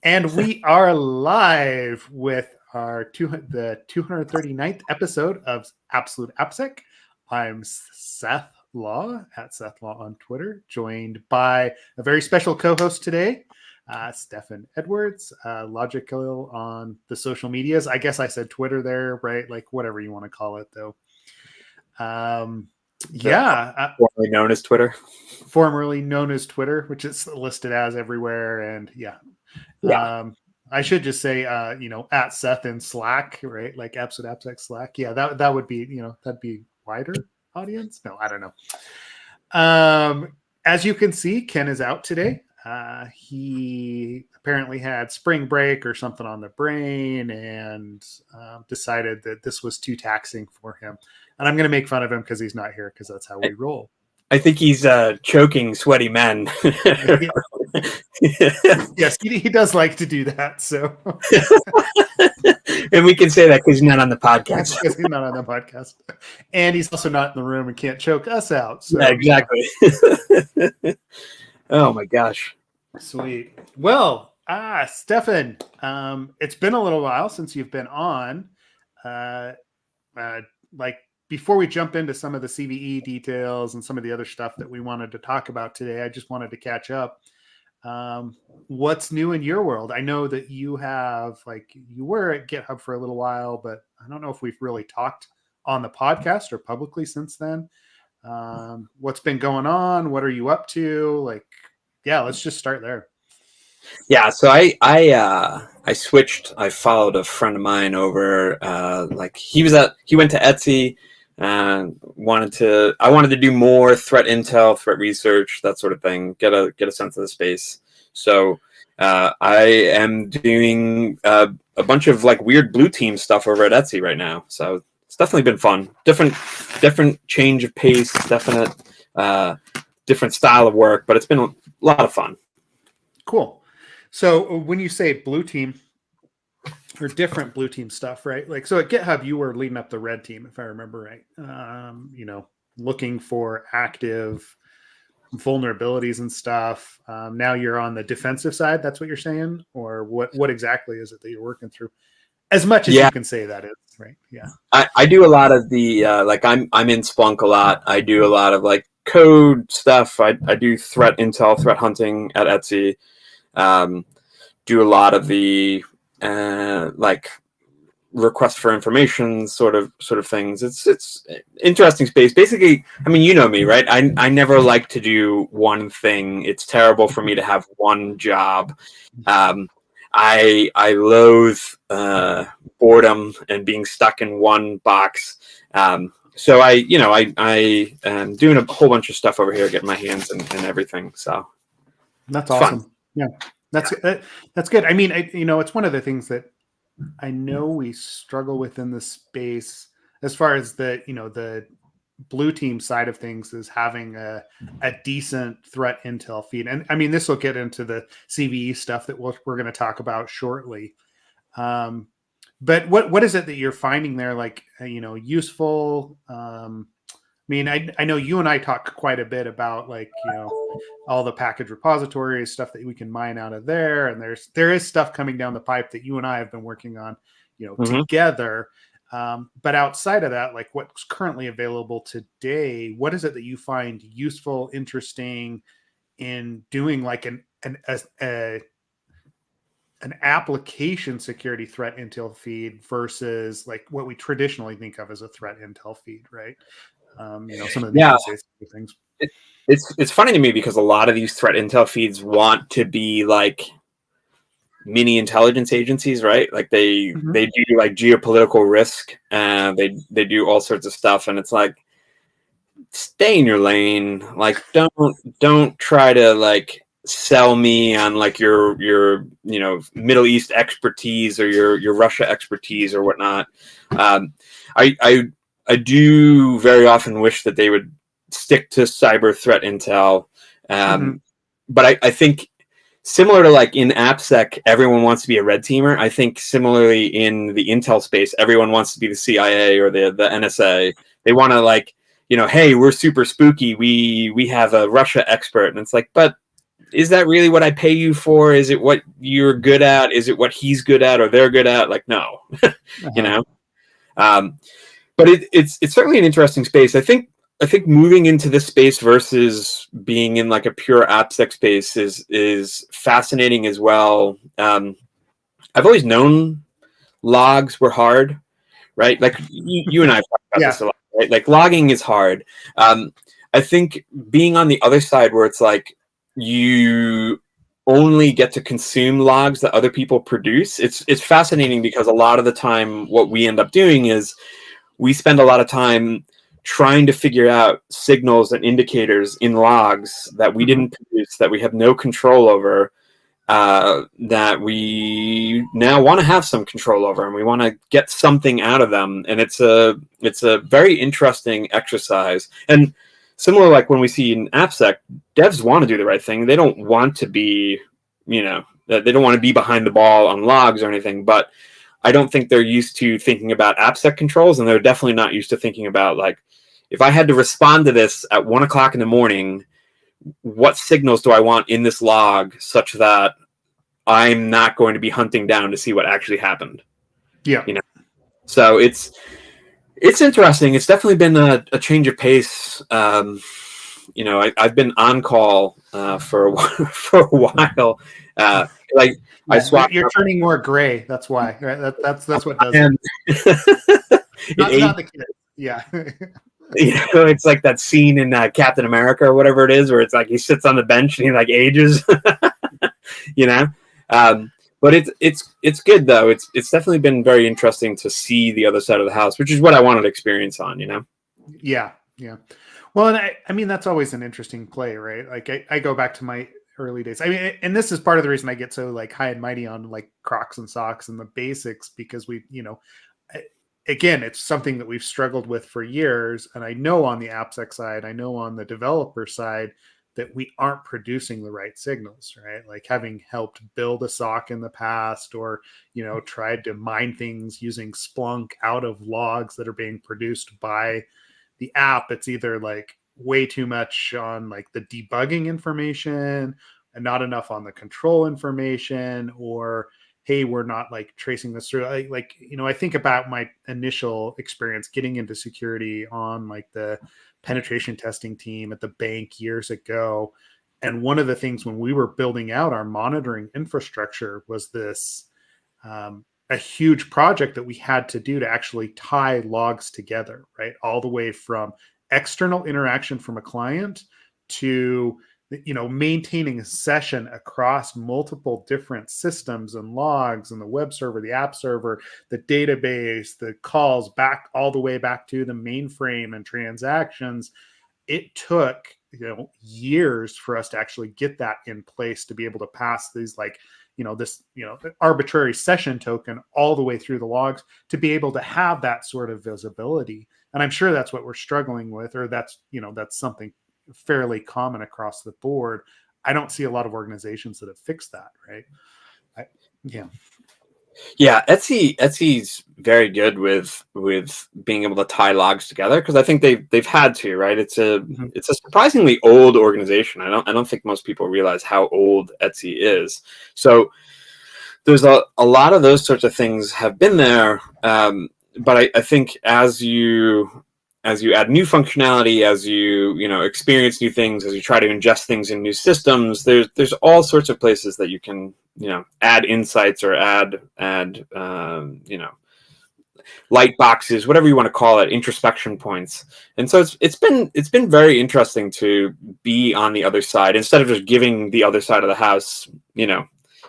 And we are live with the 239th episode of Absolute AppSec. I'm Seth Law at Seth Law on Twitter, joined by a very special co-host today, Stefan Edwards, Logical on the social medias. I guess I said Twitter there, right? Like whatever you want to call it, though. Formerly known as Twitter. Formerly known as Twitter, which is listed as everywhere, and I should just say, at Seth in Slack, right? Like Absolute AppSec Slack. Yeah, that would be, that'd be wider audience. No, I don't know. As you can see, Ken is out today. He apparently had spring break or something on the brain and decided that this was too taxing for him. And I'm going to make fun of him because he's not here because that's how we roll. I think he's choking sweaty men. Yes, he does like to do that. So, and we can say that because he's not on the podcast. Because he's not on the podcast, and he's also not in the room and can't choke us out. So, yeah, exactly. Oh my gosh! Sweet. Well, Stefan, it's been a little while since you've been on. Before we jump into some of the CVE details and some of the other stuff that we wanted to talk about today, I just wanted to catch up. What's new in your world? I know that you were at GitHub for a little while, but I don't know if we've really talked on the podcast or publicly since then. What's been going on? What are you up to? Let's just start there. Yeah, so I switched. I followed a friend of mine over. He went to Etsy. I wanted to do more threat intel, threat research, that sort of thing. Get a sense of the space. So I am doing a bunch of weird blue team stuff over at Etsy right now. So it's definitely been fun. Different change of pace. Definite different style of work, but it's been a lot of fun. Cool. So when you say blue team, or different blue team stuff, right? So at GitHub, you were leading up the red team, if I remember right. Looking for active vulnerabilities and stuff. Now you're on the defensive side. That's what you're saying, or what exactly is it that you're working through? As much as you can say that is, right? Yeah. I do a lot of the I'm in Splunk a lot. I do a lot of code stuff. I do threat intel, threat hunting at Etsy. Do a lot of the request for information sort of things. It's interesting space. Basically, I mean, you know me, right? I never like to do one thing. It's terrible for me to have one job. I loathe boredom and being stuck in one box. So I am doing a whole bunch of stuff over here, getting my hands in everything. So that's awesome. Fun. Yeah. That's good. I mean, it's one of the things that I know we struggle with in this space as far as the blue team side of things is having a decent threat intel feed. And I mean, this will get into the CVE stuff that we're going to talk about shortly. But what is it that you're finding there? Useful, I mean, I know you and I talk quite a bit about all the package repositories, stuff that we can mine out of there. And there is stuff coming down the pipe that you and I have been working on, together. But outside of that, what's currently available today, what is it that you find useful, interesting in doing an application security threat intel feed versus what we traditionally think of as a threat intel feed, right? Some of the things. It's funny to me because a lot of these threat intel feeds want to be mini intelligence agencies, right? They do geopolitical risk, and they do all sorts of stuff, and it's stay in your lane. Don't try to sell me on your Middle East expertise or your Russia expertise or whatnot. I do very often wish that they would stick to cyber threat intel. But I think similar to in AppSec, everyone wants to be a red teamer. I think similarly in the intel space, everyone wants to be the CIA or the NSA. They want to hey, we're super spooky. We have a Russia expert. And it's but is that really what I pay you for? Is it what you're good at? Is it what he's good at or they're good at? Like, no, you know. But it's certainly an interesting space. I think moving into this space versus being in like a pure AppSec space is fascinating as well. I've always known logs were hard, right? Like you and I have talked about this a lot, right? Like logging is hard. I think being on the other side where it's like you only get to consume logs that other people produce, it's fascinating because a lot of the time what we end up doing is we spend a lot of time trying to figure out signals and indicators in logs that we didn't produce, that we have no control over, that we now want to have some control over, and we want to get something out of them. And it's a very interesting exercise. And similar, like when we see in AppSec, devs want to do the right thing. They don't want to be, they don't want to be behind the ball on logs or anything, but I don't think they're used to thinking about AppSec controls, and they're definitely not used to thinking about, like, if I had to respond to this at 1 o'clock in the morning, what signals do I want in this log such that I'm not going to be hunting down to see what actually happened? Yeah. So it's interesting. It's definitely been a change of pace. I've been on call for a while. Like, I swapped. You're turning more gray. That's why. Right? That's what does it. Not the kid. Yeah. It's like that scene in Captain America or whatever it is, where it's like he sits on the bench and he like ages. But it's good though. It's definitely been very interesting to see the other side of the house, which is what I wanted to experience on. Yeah. Well, and I mean that's always an interesting play, right? Like I go back to my early days. I mean, and this is part of the reason I get so like high and mighty on like Crocs and socks and the basics, because again, it's something that we've struggled with for years. And I know on the AppSec side, I know on the developer side that we aren't producing the right signals, right? Like having helped build a sock in the past, or, tried to mine things using Splunk out of logs that are being produced by the app. It's either like way too much on like the debugging information and not enough on the control information, or hey, we're not like tracing this through. I think about my initial experience getting into security on like the penetration testing team at the bank years ago. And one of the things when we were building out our monitoring infrastructure was this a huge project that we had to do to actually tie logs together, right? All the way from external interaction from a client to maintaining a session across multiple different systems and logs and the web server, the app server, the database, the calls back all the way back to the mainframe and transactions. It took years for us to actually get that in place to be able to pass these this arbitrary session token all the way through the logs to be able to have that sort of visibility. And I'm sure that's what we're struggling with, or that's something fairly common across the board. I don't see a lot of organizations that have fixed that, right? Yeah, Etsy's very good with being able to tie logs together, because I think they've had to, right? It's a surprisingly old organization. I don't think most people realize how old Etsy is. So there's a lot of those sorts of things have been there, but I think as you add new functionality, as you experience new things, as you try to ingest things in new systems, there's all sorts of places that you can add insights or add light boxes, whatever you want to call it, introspection points. And so it's been very interesting to be on the other side instead of just giving the other side of the house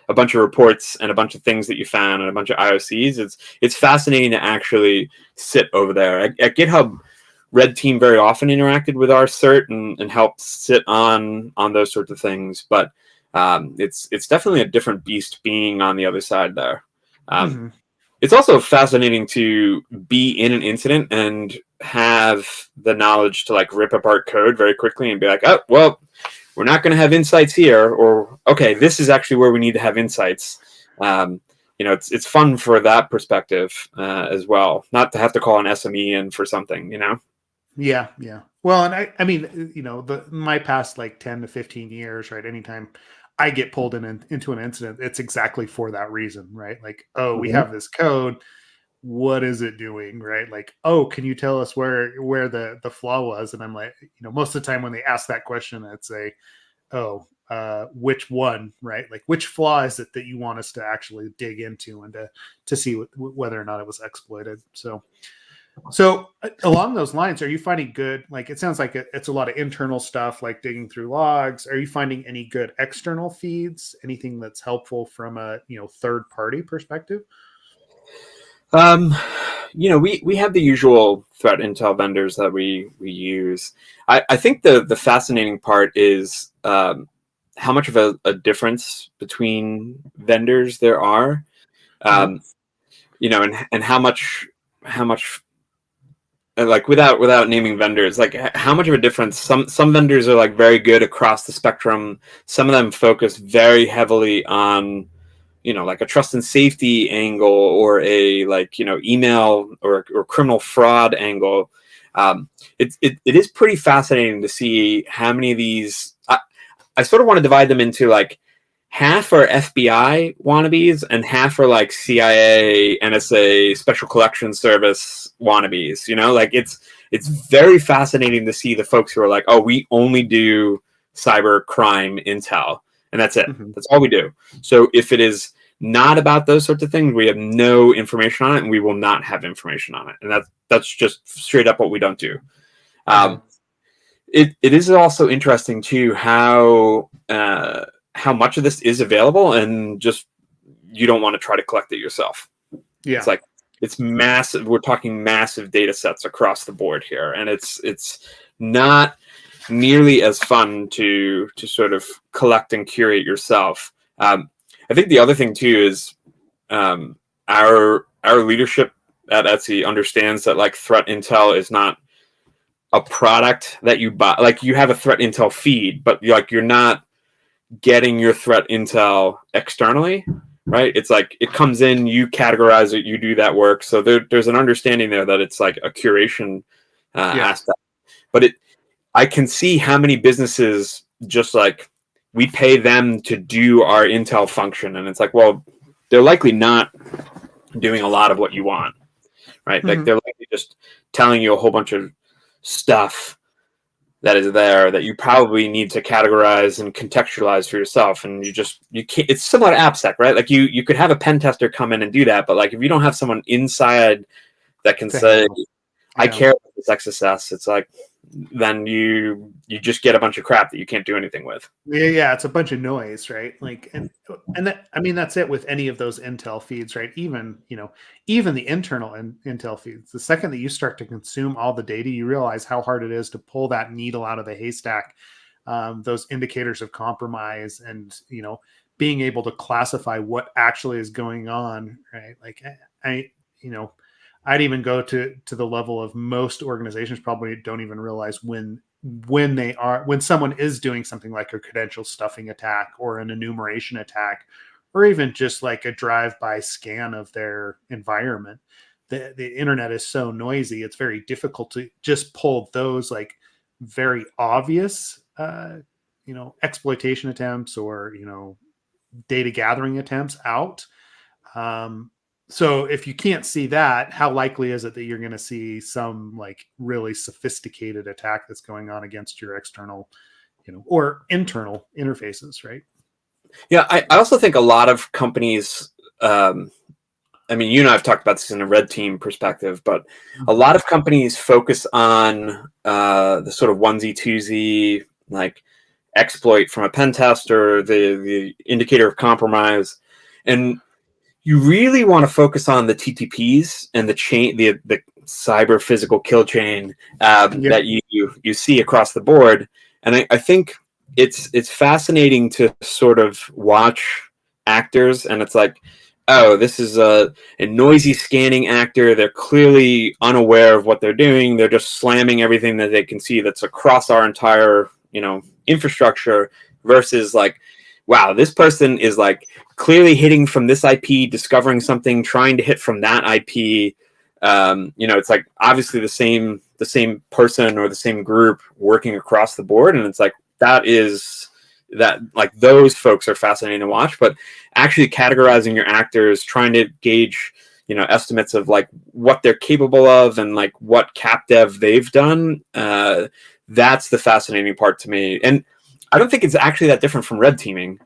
a bunch of reports and a bunch of things that you found and a bunch of IOCs. It's fascinating to actually sit over there. At GitHub, Red Team very often interacted with our cert and helped sit on those sorts of things. But it's definitely a different beast being on the other side there. It's also fascinating to be in an incident and have the knowledge to like rip apart code very quickly and be like, oh, well, we're not going to have insights here, or okay, this is actually where we need to have insights. It's fun for that perspective as well, not to have to call an SME in for something. Yeah. Well, and I mean, my past like 10 to 15 years, right? Anytime I get pulled into an incident, it's exactly for that reason, right? Like, oh, we Mhm. have this code. What is it doing, right? Like, oh, can you tell us where the flaw was? And I'm like, most of the time when they ask that question, I'd say, oh, which one, right? Like, which flaw is it that you want us to actually dig into and to see whether or not it was exploited? So along those lines, are you finding good? Like, it sounds like it's a lot of internal stuff, like digging through logs. Are you finding any good external feeds? Anything that's helpful from a third party perspective? Um, we have the usual threat intel vendors that we use. I think the fascinating part is how much of a difference between vendors there are. Yeah. And how much like without naming vendors, like how much of a difference some vendors are like very good across the spectrum. Some of them focus very heavily on like a trust and safety angle, or a like email or criminal fraud angle. It is pretty fascinating to see how many of these. I sort of want to divide them into like half are FBI wannabes and half are like CIA, NSA, Special Collection Service wannabes. Like it's very fascinating to see the folks who are like, oh, we only do cyber crime intel, and that's it. Hmm. That's all we do. So if it is not about those sorts of things, we have no information on it, and we will not have information on it. And that's just straight up what we don't do. Okay. It is also interesting too how much of this is available, and just you don't want to try to collect it yourself. It's Yeah. like it's massive. We're talking massive data sets across the board here, and it's not nearly as fun to sort of collect and curate yourself. I think the other thing too is our leadership at Etsy understands that like threat intel is not a product that you buy. Like you have a threat intel feed, but you're not getting your threat intel externally, right? It's like it comes in, you categorize it, you do that work. So there's an understanding there that it's like a curation Yeah. aspect. But I can see how many businesses just like we pay them to do our intel function, and it's like, well, they're likely not doing a lot of what you want, right? Like Hmm. they're likely just telling you a whole bunch of stuff that is there that you probably need to categorize and contextualize for yourself, and you can't. It's similar to AppSec, right? Like you could have a pen tester come in and do that, but like if you don't have someone inside that can To say, handle. I Yeah. care about this XSS, it's like then you just get a bunch of crap that you can't do anything with. Yeah, it's a bunch of noise, right? Like, and that, I mean, that's it with any of those Intel feeds, right? Even the internal Intel feeds. The second that you start to consume all the data, you realize how hard it is to pull that needle out of the haystack. Those indicators of compromise, and being able to classify what actually is going on, right? Like, I you know, I'd even go to the level of most organizations probably don't even realize when someone is doing something like a credential stuffing attack or an enumeration attack, or even just like a drive-by scan of their environment. The internet is so noisy, it's very difficult to just pull those like very obvious exploitation attempts, or data gathering attempts out. um, so if you can't see that, how likely is it that you're going to see some like really sophisticated attack that's going on against your external, or internal interfaces, right? Yeah, I also think a lot of companies. I mean, you and I have talked about this in a red team perspective, but a Mhm. lot of companies focus on the sort of onesie twosie, like exploit from a pen test or the indicator of compromise, and you really want to focus on the TTPs and the chain, the cyber physical kill chain Yeah. that you see across the board. And I think it's fascinating to sort of watch actors, and it's like, oh, this is a noisy scanning actor. They're clearly unaware of what they're doing. They're just slamming everything that they can see that's across our entire infrastructure, versus like, wow, this person is like clearly hitting from this IP, discovering something, trying to hit from that IP. It's like obviously the the same person or the same group working across the board. And it's like, like those folks are fascinating to watch, but actually categorizing your actors, trying to gauge, estimates of like what they're capable of and like what cap dev they've done. That's the fascinating part to me. And I don't think it's actually that different from red teaming.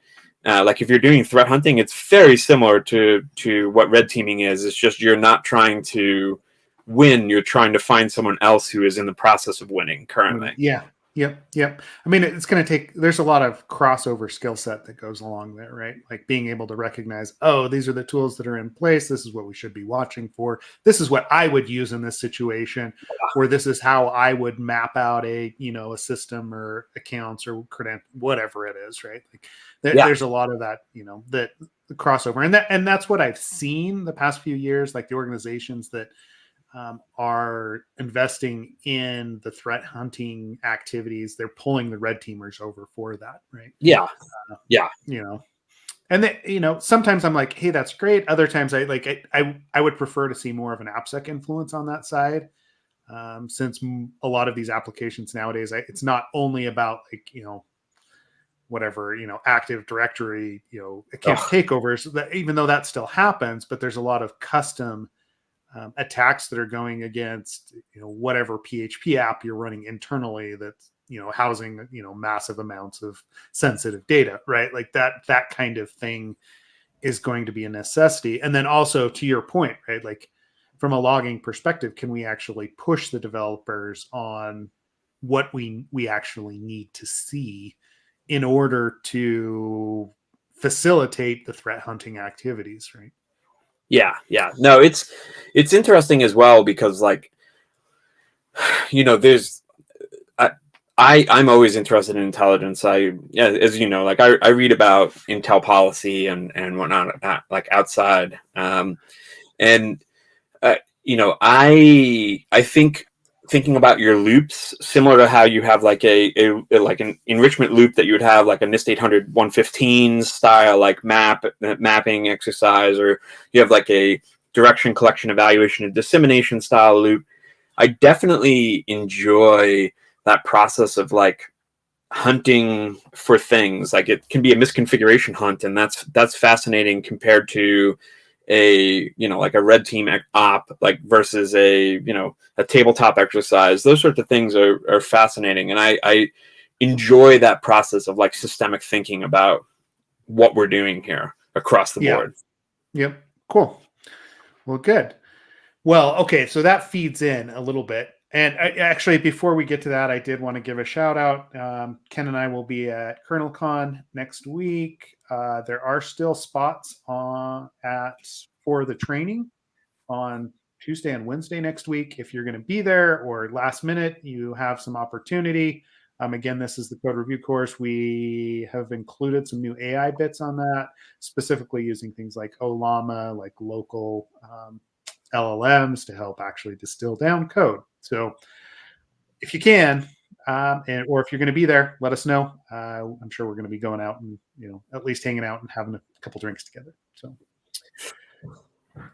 Like if you're doing threat hunting, it's very similar to what red teaming is. It's just you're not trying to win. You're trying to find someone else who is in the process of winning currently. Yeah. Yep. I mean, it's going to take, there's a lot of crossover skill set that goes along there, right? Like being able to recognize, oh, these are the tools that are in place. This is what we should be watching for. This is what I would use in this situation, or this is how I would map out a system or accounts or whatever it is, right? Like there's a lot of that, that the crossover, and that's what I've seen the past few years, like the organizations that are investing in the threat hunting activities. They're pulling the red teamers over for that, right? Yeah. And then, sometimes I'm like, hey, that's great. Other times I would prefer to see more of an AppSec influence on that side. Since a lot of these applications nowadays, it's not only about whatever, Active Directory, account takeovers, that even though that still happens, but there's a lot of custom attacks that are going against whatever PHP app you're running internally that's housing massive amounts of sensitive data, right? Like that kind of thing is going to be a necessity. And then also to your point, right, like from a logging perspective, can we actually push the developers on what we actually need to see in order to facilitate the threat hunting activities, right? Yeah. No, it's interesting as well because like, there's, I'm always interested in intelligence. As you know, like I read about Intel policy and whatnot, like outside. I think thinking about your loops, similar to how you have like like an enrichment loop that you would have like a NIST 800 115 style like mapping exercise, or you have like a direction collection evaluation and dissemination style loop. I definitely enjoy that process of like hunting for things. Like it can be a misconfiguration hunt, and that's fascinating compared to a like a red team op, like versus a tabletop exercise. Those sorts of things are fascinating, and I enjoy that process of like systemic thinking about what we're doing here across the board. Yep. Cool. Well, good. Well, okay, so that feeds in a little bit. And actually, before we get to that, I did want to give a shout out. Ken and I will be at KernelCon next week. There are still spots for the training on Tuesday and Wednesday next week. If you're going to be there or last minute, you have some opportunity. Again, this is the code review course. We have included some new AI bits on that, specifically using things like OLAMA, like local LLMs to help actually distill down code. So if you can, or if you're going to be there, let us know. I'm sure we're going to be going out and, at least hanging out and having a couple drinks together. So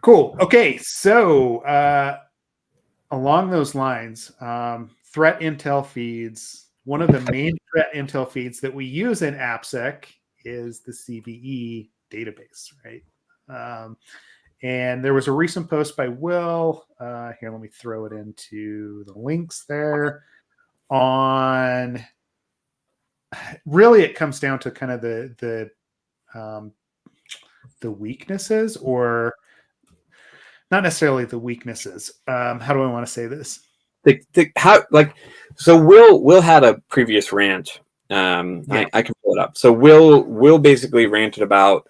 cool. Okay. So along those lines, threat intel feeds, one of the main threat intel feeds that we use in AppSec is the CVE database, right? And there was a recent post by Will. Here, let me throw it into the links there. On really, it comes down to kind of the weaknesses, or not necessarily the weaknesses. How do I want to say this? So Will had a previous rant. I can pull it up. So Will basically ranted about.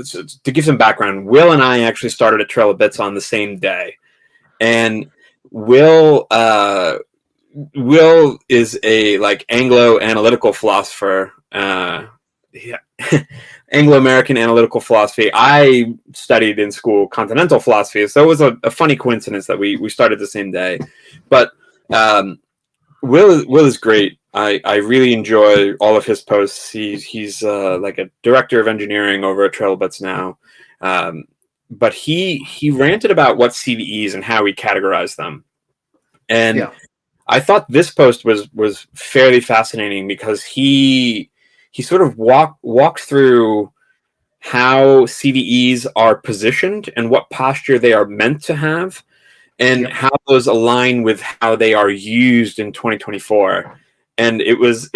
To give some background, Will and I actually started a Trail of Bits on the same day, and Will is a like Anglo analytical philosopher, Anglo-American analytical philosophy. I studied in school continental philosophy, so it was a funny coincidence that we started the same day. But Will is great. I really enjoy all of his posts. He's like a director of engineering over at Trail of Bits now. But he ranted about what CVEs and how we categorize them. And Yeah. I thought this post was fairly fascinating because he sort of walks through how CVEs are positioned and what posture they are meant to have, and Yep. how those align with how they are used in 2024. And it was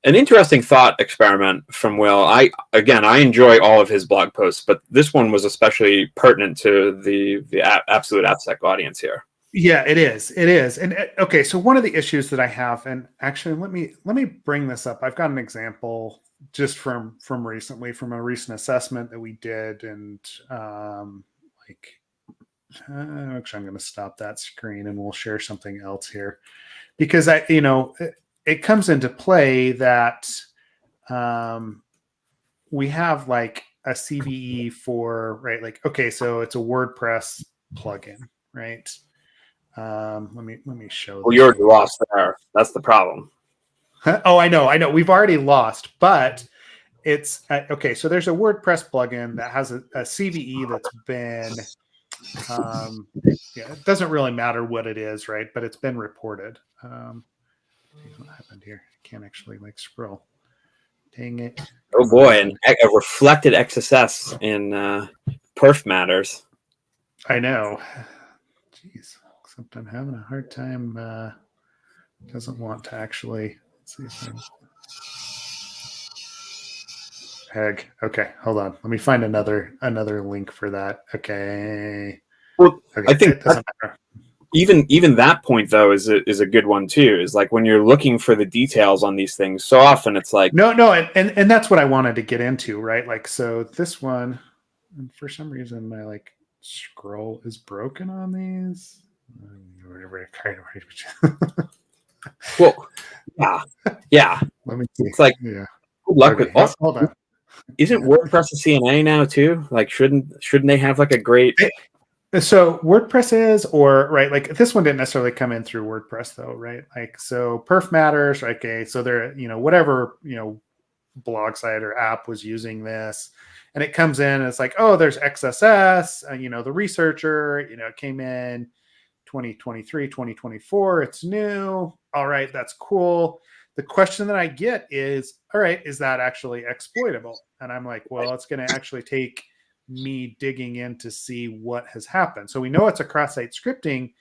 an interesting thought experiment from Will. I enjoy all of his blog posts, but this one was especially pertinent to the absolute AppSec audience here. Yeah, it is. It is. And okay, so one of the issues that I have, and actually let me bring this up. I've got an example just from recently, from a recent assessment that we did, and like actually I'm going to stop that screen and we'll share something else here, because it comes into play that we have like a CVE for, right, like, okay, so it's a WordPress plugin, right? Let me show Well, this. you're lost there. That's the problem. Oh, I know. We've already lost, but it's okay. So there's a WordPress plugin that has a CVE that's been, yeah, it doesn't really matter what it is, right? But it's been reported. Geez, what happened here? I can't actually like scroll. Dang it. Oh boy, and a reflected XSS in perf matters. I know. Jeez, except I'm having a hard time. Doesn't want to actually. Let's see if Heg. Okay, hold on. Let me find another link for that. Okay. Well, Okay. I think It doesn't matter. even that point though is a good one too. Is like when you're looking for the details on these things, so often it's like No, and that's what I wanted to get into, right? Like, so this one, and for some reason my like scroll is broken on these. well, yeah. Let me see. It's like Yeah. good luck Okay. with. Also, Hold on. isn't WordPress a CNA now too? Like, shouldn't they have like a great? So WordPress is, or right, like this one didn't necessarily come in through WordPress though, right? Like, so perf matters. Okay, so there, whatever, blog site or app was using this, and it comes in and it's like, oh, there's XSS, the researcher, it came in 2023, 2024, it's new. All right, that's cool. The question that I get is, all right, is that actually exploitable? And I'm like, well, it's going to actually take me digging in to see what has happened. So we know it's a cross-site scripting,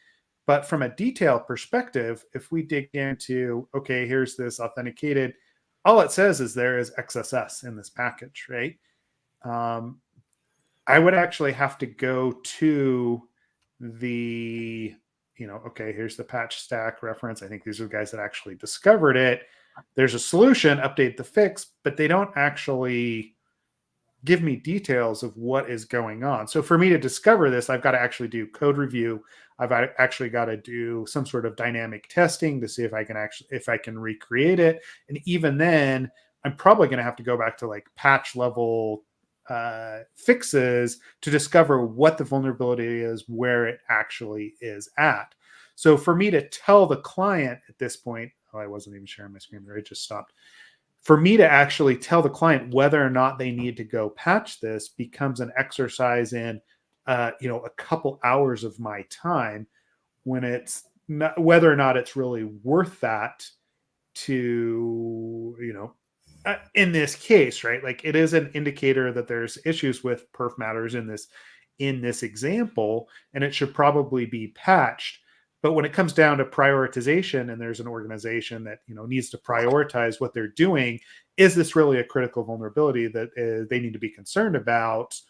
but from a detail perspective, if we dig into, okay, here's this authenticated, all it says is there is XSS in this package, right? I would actually have to go to the, okay, here's the patch stack reference. I think these are the guys that actually discovered it. There's a solution, update the fix, but they don't actually give me details of what is going on. So for me to discover this, I've got to actually do code review. I've actually got to do some sort of dynamic testing to see if I can recreate it. And even then, I'm probably going to have to go back to like patch level fixes to discover what the vulnerability is, where it actually is at. So for me to tell the client at this point, I wasn't even sharing my screen there, it just stopped. For me to actually tell the client whether or not they need to go patch this becomes an exercise in, a couple hours of my time, when it's not, whether or not it's really worth that to, in this case, right? Like, it is an indicator that there's issues with perf matters in this example, and it should probably be patched. But when it comes down to prioritization, and there's an organization that needs to prioritize what they're doing, is this really a critical vulnerability that they need to be concerned about,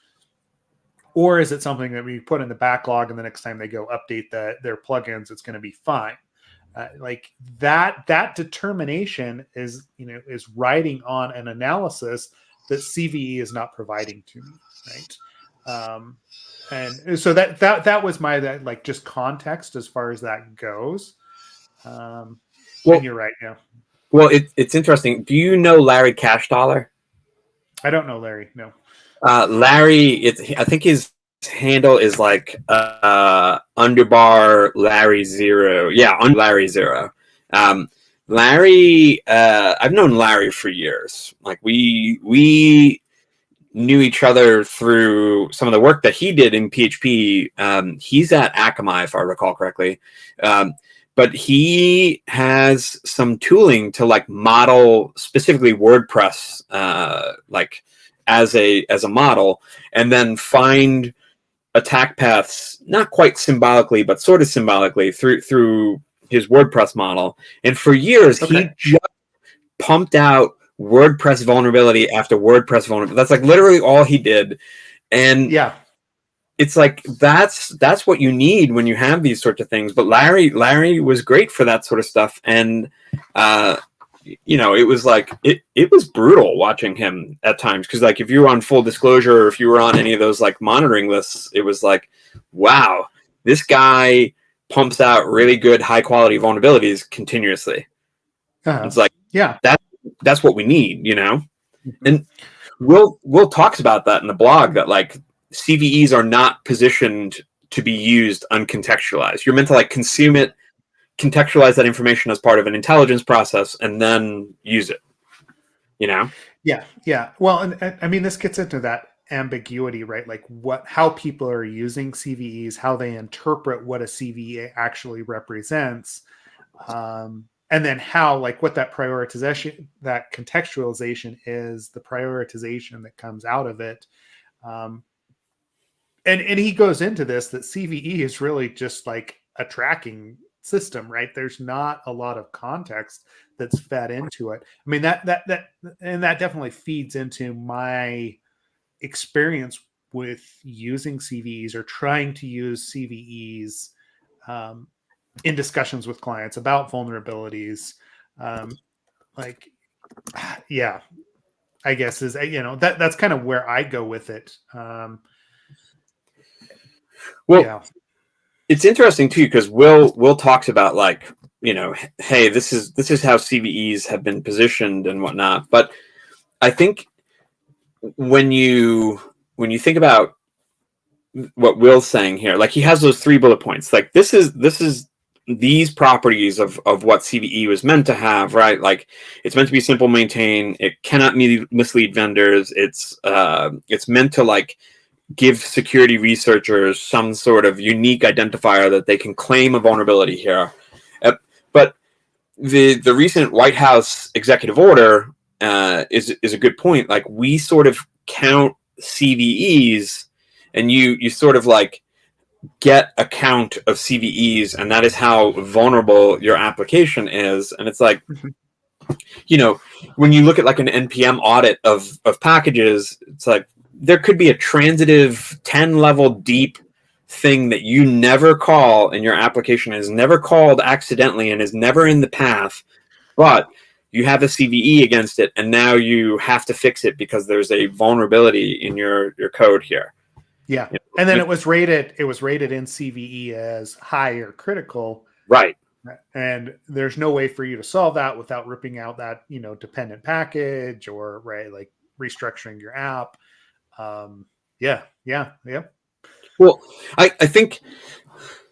or is it something that we put in the backlog and the next time they go update their plugins, it's going to be fine? Like that determination is riding on an analysis that CVE is not providing to me, right? And so that was my like just context as far as that goes. Well, and you're right. Yeah. Well, it's interesting. Do you know Larry Cashdollar? I don't know Larry. No. Larry, I think his handle is like underbar Larry 0. Yeah, Larry 0. Larry, I've known Larry for years. Like we knew each other through some of the work that he did in PHP. He's at Akamai, if I recall correctly. but he has some tooling to like model specifically WordPress, like as a model, and then find attack paths, not quite symbolically, but sort of symbolically through his WordPress model. And for years, he just pumped out WordPress vulnerability after WordPress vulnerability. That's like literally all he did. And yeah, it's like that's what you need when you have these sorts of things. But Larry was great for that sort of stuff. And it was like it was brutal watching him at times, because like if you were on full disclosure or if you were on any of those like monitoring lists, it was like, wow, this guy pumps out really good high quality vulnerabilities continuously. It's like, yeah, that's what we need, mm-hmm. And Will talks about that in the blog, that like CVEs are not positioned to be used uncontextualized. You're meant to like consume it, contextualize that information as part of an intelligence process, and then use it. Yeah. Well, and I mean, this gets into that ambiguity, right? Like how people are using CVEs, how they interpret what a CVE actually represents, and then how, like, what that prioritization, that contextualization is, the prioritization that comes out of it. And he goes into this, that CVE is really just like a tracking system, right? There's not a lot of context that's fed into it. I mean, that definitely feeds into my experience with using CVEs or trying to use CVEs in discussions with clients about vulnerabilities. Like, yeah, I guess is, that's kind of where I go with it. Well, yeah. It's interesting too, because Will talks about like, hey, this is how CVEs have been positioned and whatnot. But I think when you think about what Will's saying here, like he has those 3 bullet points. Like this is these properties of what CVE was meant to have, right? Like it's meant to be simple, maintain. It cannot mislead vendors. It's meant to like give security researchers some sort of unique identifier that they can claim a vulnerability here. But the recent White House executive order is a good point. Like we sort of count CVEs, and you sort of like get a count of CVEs, and that is how vulnerable your application is. And it's like, when you look at like an NPM audit of packages, it's like there could be a transitive 10 level deep thing that you never call, and your application is never called accidentally and is never in the path, but you have a CVE against it, and now you have to fix it because there's a vulnerability in your code here. Yeah. And then it was rated in CVE as high or critical. Right. And there's no way for you to solve that without ripping out that, dependent package, or like restructuring your app. Yeah. Well, I think,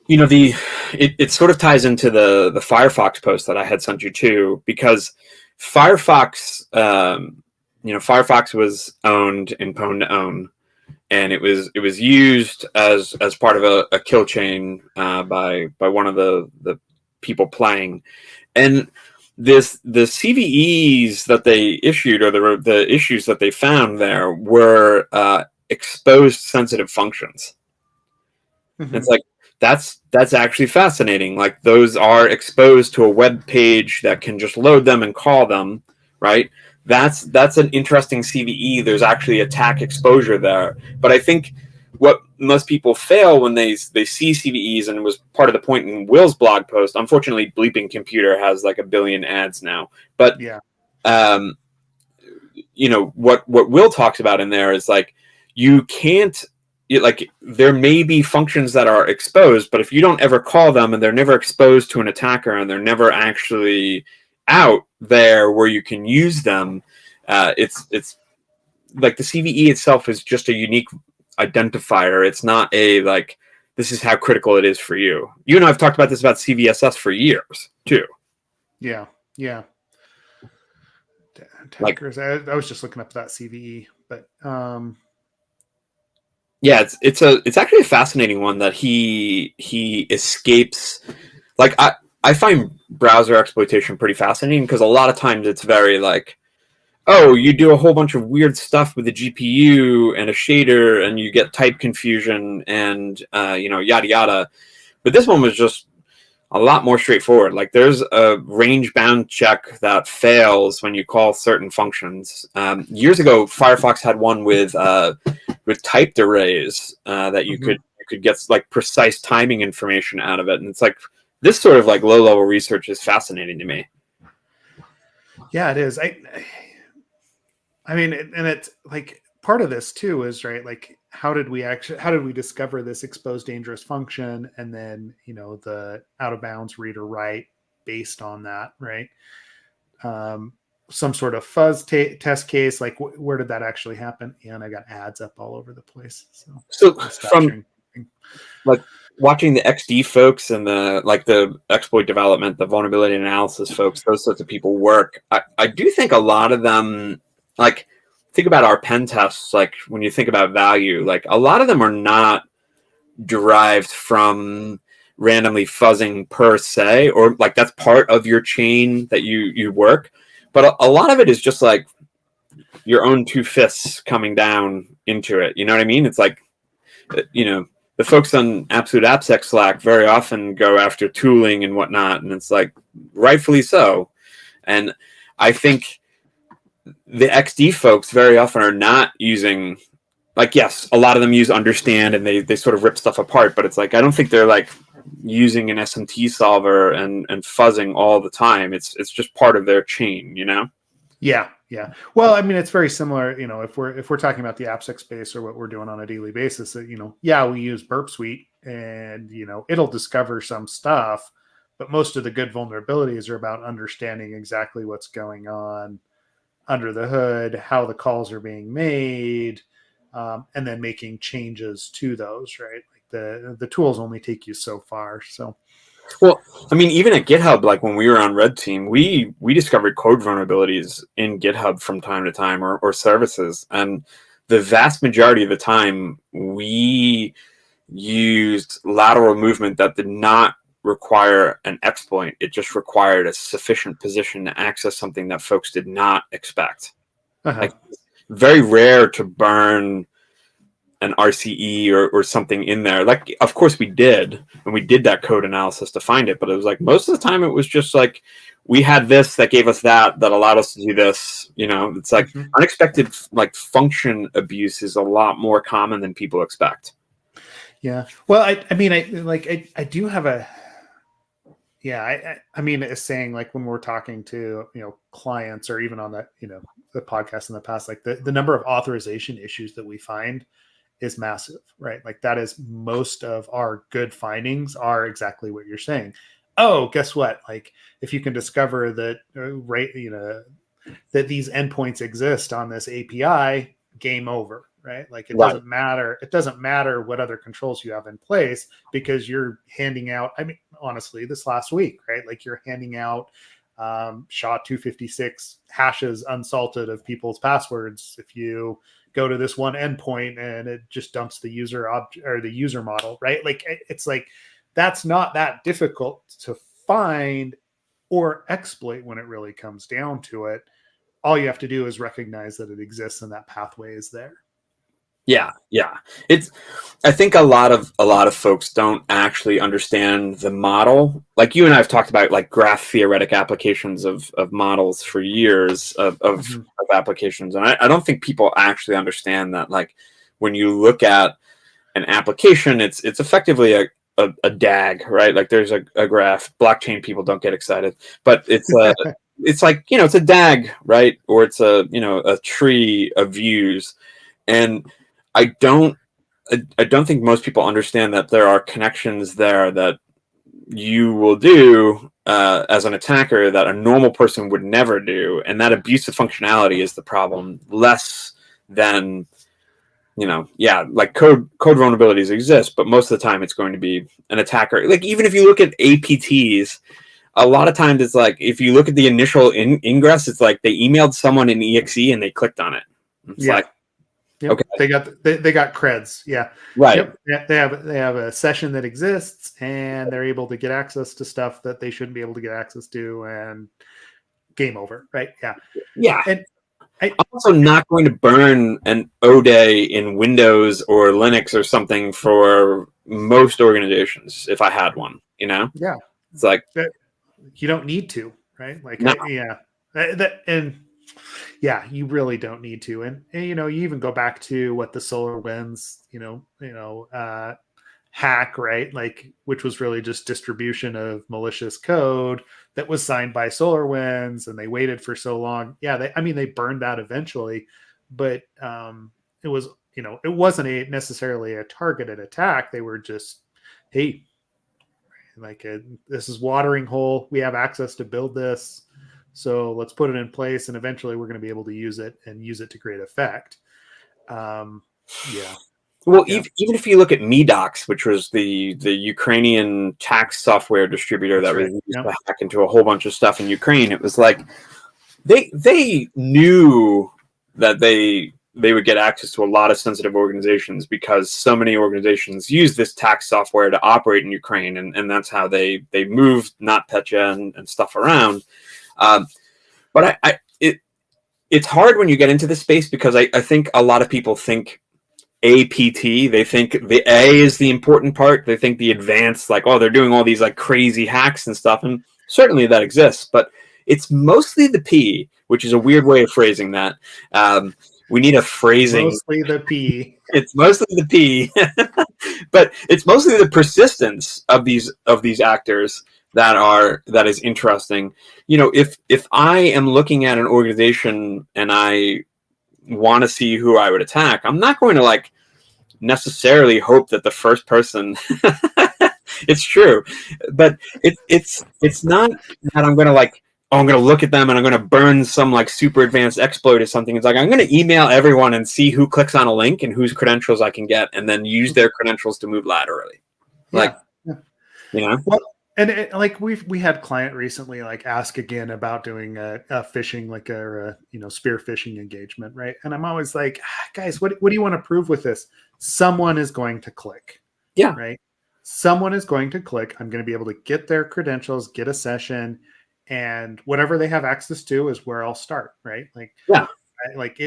it sort of ties into the Firefox post that I had sent you too, because Firefox, Firefox was owned and pwned to own, and it was used as part of a kill chain by one of the people playing. And the CVEs that they issued, or the issues that they found there, were exposed sensitive functions. Mm-hmm. It's like that's actually fascinating. Like those are exposed to a web page that can just load them and call them, right? That's an interesting CVE. There's actually attack exposure there. But I think what most people fail when they see CVEs, and it was part of the point in Will's blog post. Unfortunately, Bleeping Computer has like 1 billion ads now. But yeah, what Will talks about in there is like, you can't, like, there may be functions that are exposed, but if you don't ever call them, and they're never exposed to an attacker, and they're never actually out there where you can use them, it's like the CVE itself is just a unique identifier. It's not a like, this is how critical it is for you. You and I have talked about this about CVSS for years too. Yeah. Attackers. Like, I was just looking up that CVE, but yeah, it's actually a fascinating one that he escapes. Like I find browser exploitation pretty fascinating because a lot of times it's very like, oh, you do a whole bunch of weird stuff with a GPU and a shader, and you get type confusion and yada yada. But this one was just a lot more straightforward. Like there's a range bound check that fails when you call certain functions. Years ago, Firefox had one with typed arrays that you could get like precise timing information out of it, and it's like this sort of like low level research is fascinating to me. Yeah, it is. I mean, and it's like part of this too is right. Like, how did we discover this exposed dangerous function, and then the out of bounds read or write based on that, right? Some sort of fuzz test case. Like, where did that actually happen? And I got ads up all over the place. So from like watching the XD folks and the exploit development, the vulnerability analysis folks, those sorts of people work. I do think a lot of them, like, think about our pen tests. Like when you think about value, like a lot of them are not derived from randomly fuzzing per se, or like that's part of your chain that you work. But a lot of it is just like your own two fists coming down into it. You know what I mean? It's like, the folks on Absolute AppSec Slack very often go after tooling and whatnot, and it's like rightfully so. And I think the XD folks very often are not using, like, yes, a lot of them use understand and they sort of rip stuff apart, but it's like I don't think they're like using an SMT solver and fuzzing all the time. It's just part of their chain, Yeah. Well, I mean, it's very similar. If we're talking about the AppSec space or what we're doing on a daily basis, we use Burp Suite and it'll discover some stuff, but most of the good vulnerabilities are about understanding exactly what's going on under the hood, how the calls are being made, and then making changes to those. Right, like the tools only take you so far. So. Well, I mean, even at GitHub, like when we were on Red Team, we discovered code vulnerabilities in GitHub from time to time, or services. And the vast majority of the time, we used lateral movement that did not require an exploit. It just required a sufficient position to access something that folks did not expect. Like, very rare to burn an RCE or something in there. Like, of course we did, and we did that code analysis to find it, but it was like most of the time it was just like we had this that gave us that allowed us to do this. It's like unexpected like function abuse is a lot more common than people expect. Yeah. Well, I do have a. Yeah, I mean, it's saying like when we're talking to clients or even on the the podcast in the past, like the number of authorization issues that we find is massive, right? Like that is most of our good findings are exactly what you're saying. Oh, guess what? Like if you can discover that, that these endpoints exist on this API, game over, right? Like it doesn't matter. It doesn't matter what other controls you have in place because you're handing out, I mean, honestly, this last week, right? Like you're handing out SHA-256 hashes unsalted of people's passwords. If you go to this one endpoint and it just dumps the user or the user model, right? Like it's like that's not that difficult to find or exploit when it really comes down to it. All you have to do is recognize that it exists and that pathway is there. Yeah. I think a lot of folks don't actually understand the model. Like you and I have talked about like graph theoretic applications of models for years of applications. And I don't think people actually understand that, like when you look at an application, it's effectively a DAG, right? Like there's a graph. Blockchain people don't get excited, but it's it's like, it's a DAG, right? Or it's a tree of views. And I don't think most people understand that there are connections there that you will do as an attacker that a normal person would never do, and that abusive functionality is the problem, less than like code vulnerabilities exist, but most of the time it's going to be an attacker. Like even if you look at APTs, a lot of times it's like if you look at the initial ingress, it's like they emailed someone an exe and they clicked on it. It's like Yep. Okay. They got creds. Yeah. Right. Yep. They have a session that exists, and they're able to get access to stuff that they shouldn't be able to get access to, and game over. Right. Yeah. Yeah. And I'm also not going to burn an O-Day in Windows or Linux or something for most organizations if I had one, yeah, It's like, you don't need to, right? Like, no. and yeah, you really don't need to. And you even go back to what the SolarWinds, hack, right? Like, which was really just distribution of malicious code that was signed by SolarWinds, and they waited for so long. Yeah, they burned that eventually, but it was, it wasn't necessarily a targeted attack. They were just, hey, like this is watering hole. We have access to build this, so let's put it in place, and eventually we're going to be able to use it to great effect. Yeah. Well, even if you look at Medox, which was the Ukrainian tax software distributor that was used to hack into a whole bunch of stuff in Ukraine, it was like they knew that they would get access to a lot of sensitive organizations because so many organizations use this tax software to operate in Ukraine, and that's how they moved NotPetya and stuff around. But it's hard when you get into this space because I think a lot of people think APT. They think the A is the important part. They think the advanced, like, oh, they're doing all these like crazy hacks and stuff, and certainly that exists, but it's mostly the P, which is a weird way of phrasing that. We need a phrasing. Mostly the P. It's mostly the P, but it's mostly the persistence of these actors that is interesting. If I am looking at an organization and I want to see who I would attack, I'm not going to like necessarily hope that the first person it's true, but it's not that I'm going to like, oh, I'm going to look at them and I'm going to burn some like super advanced exploit or something. It's like, I'm going to email everyone and see who clicks on a link and whose credentials I can get, and then use their credentials to move laterally. Like, Well, and like we had client recently like ask again about doing a phishing, like a spear phishing engagement, right? And I'm always like, guys, what do you want to prove with this? Someone is going to click. Yeah. Right. Someone is going to click. I'm going to be able to get their credentials, get a session, and whatever they have access to is where I'll start. Right. Like, yeah, like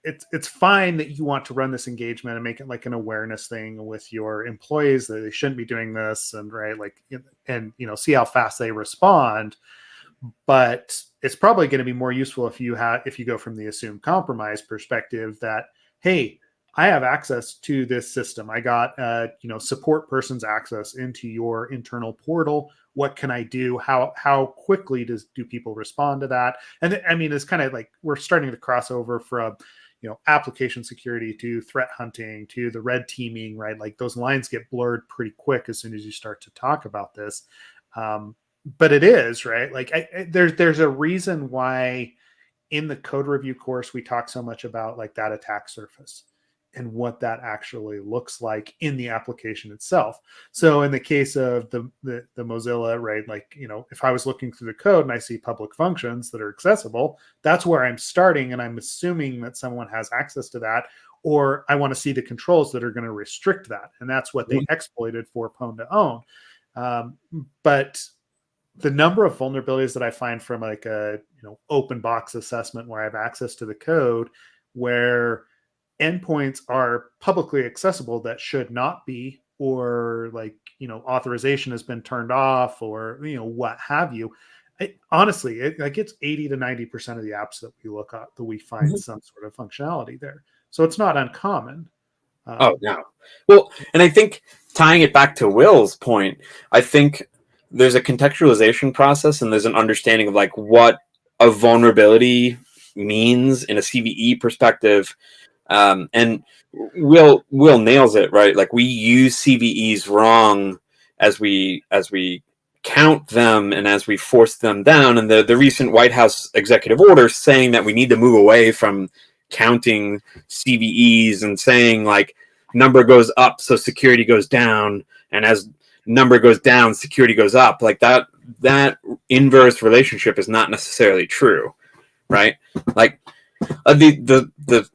it's fine that you want to run this engagement and make it like an awareness thing with your employees that they shouldn't be doing this, and right, like, and see how fast they respond. But it's probably going to be more useful if you go from the assumed compromise perspective that, hey, I have access to this system. I got support person's access into your internal portal. What can I do? How quickly do people respond to that? And I mean, it's kind of like we're starting to cross over from application security to threat hunting to the red teaming, right? Like those lines get blurred pretty quick as soon as you start to talk about this. But it is right. Like there's a reason why in the code review course we talk so much about like that attack surface and what that actually looks like in the application itself. So in the case of the Mozilla, right, like, if I was looking through the code and I see public functions that are accessible, that's where I'm starting. And I'm assuming that someone has access to that, or I want to see the controls that are going to restrict that. And that's what they exploited for Pwn to own. But the number of vulnerabilities that I find from like a, open box assessment where I have access to the code, where endpoints are publicly accessible that should not be, or like, authorization has been turned off, or, what have you. Honestly, it's 80 to 90% of the apps that we look at that we find some sort of functionality there. So it's not uncommon. Oh, no. Well, and I think tying it back to Will's point, I think there's a contextualization process and there's an understanding of like what a vulnerability means in a CVE perspective. And Will nails it, right? Like we use CVEs wrong as we count them and as we force them down. And the recent White House executive order saying that we need to move away from counting CVEs and saying like number goes up, so security goes down. And as number goes down, security goes up. Like that inverse relationship is not necessarily true, right? Like the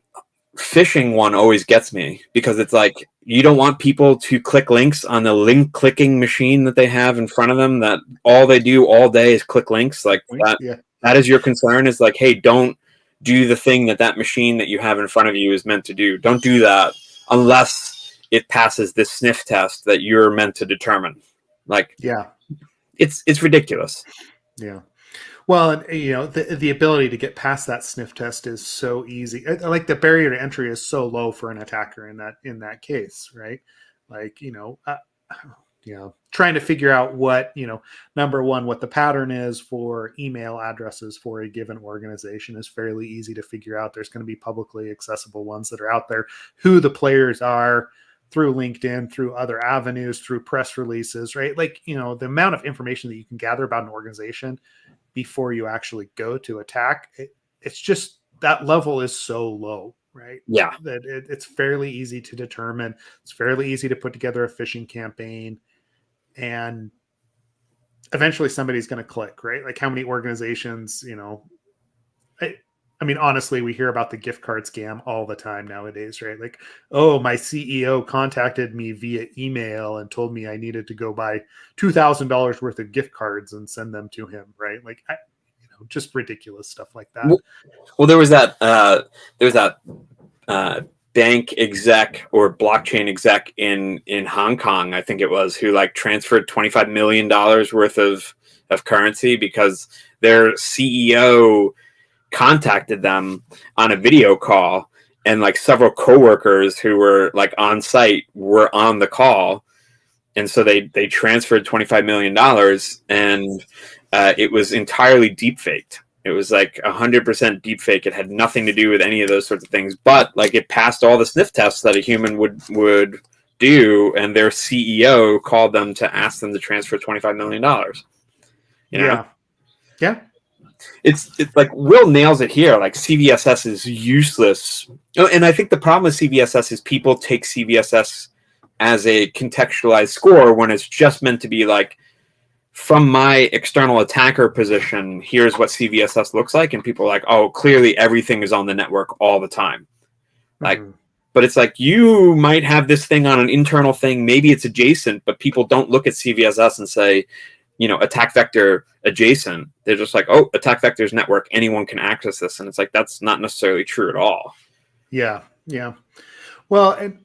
phishing one always gets me, because it's like, you don't want people to click links on the link clicking machine that they have in front of them, that all they do all day is click links. Like that, Yeah. that is your concern, is like, hey, don't do the thing that machine that you have in front of you is meant to do. Don't do that unless it passes this sniff test that you're meant to determine. Like, Yeah. it's ridiculous. Yeah. Well, and the ability to get past that sniff test is so easy. Like the barrier to entry is so low for an attacker in that case, right? Like trying to figure out what number one, what the pattern is for email addresses for a given organization is fairly easy to figure out. There's going to be publicly accessible ones that are out there. Who the players are through LinkedIn, through other avenues, through press releases, right? Like the amount of information that you can gather about an organization before you actually go to attack, it's just that level is so low, right? Yeah. That it's fairly easy to determine. It's fairly easy to put together a phishing campaign, and eventually somebody's going to click, right? Like how many organizations, I mean, honestly, we hear about the gift card scam all the time nowadays, right? Like, oh, my CEO contacted me via email and told me I needed to go buy $2,000 worth of gift cards and send them to him, right? Like, just ridiculous stuff like that. Well, there was that bank exec or blockchain exec in Hong Kong, I think it was, who like transferred $25 million worth of currency because their CEO contacted them on a video call, and like several coworkers who were like on site were on the call, and so they transferred $25 million, and it was entirely deep faked. It was like 100% deep fake. It had nothing to do with any of those sorts of things, but like it passed all the sniff tests that a human would do, and their CEO called them to ask them to transfer $25 million. Yeah. It's like Will nails it here. Like CVSS is useless. And I think the problem with CVSS is people take CVSS as a contextualized score when it's just meant to be like, from my external attacker position, here's what CVSS looks like. And people are like, oh, clearly everything is on the network all the time. Like, but it's like, you might have this thing on an internal thing. Maybe it's adjacent, but people don't look at CVSS and say, attack vector adjacent. They're just like, oh, attack vector's network, anyone can access this. And it's like, that's not necessarily true at all. Yeah. Well, and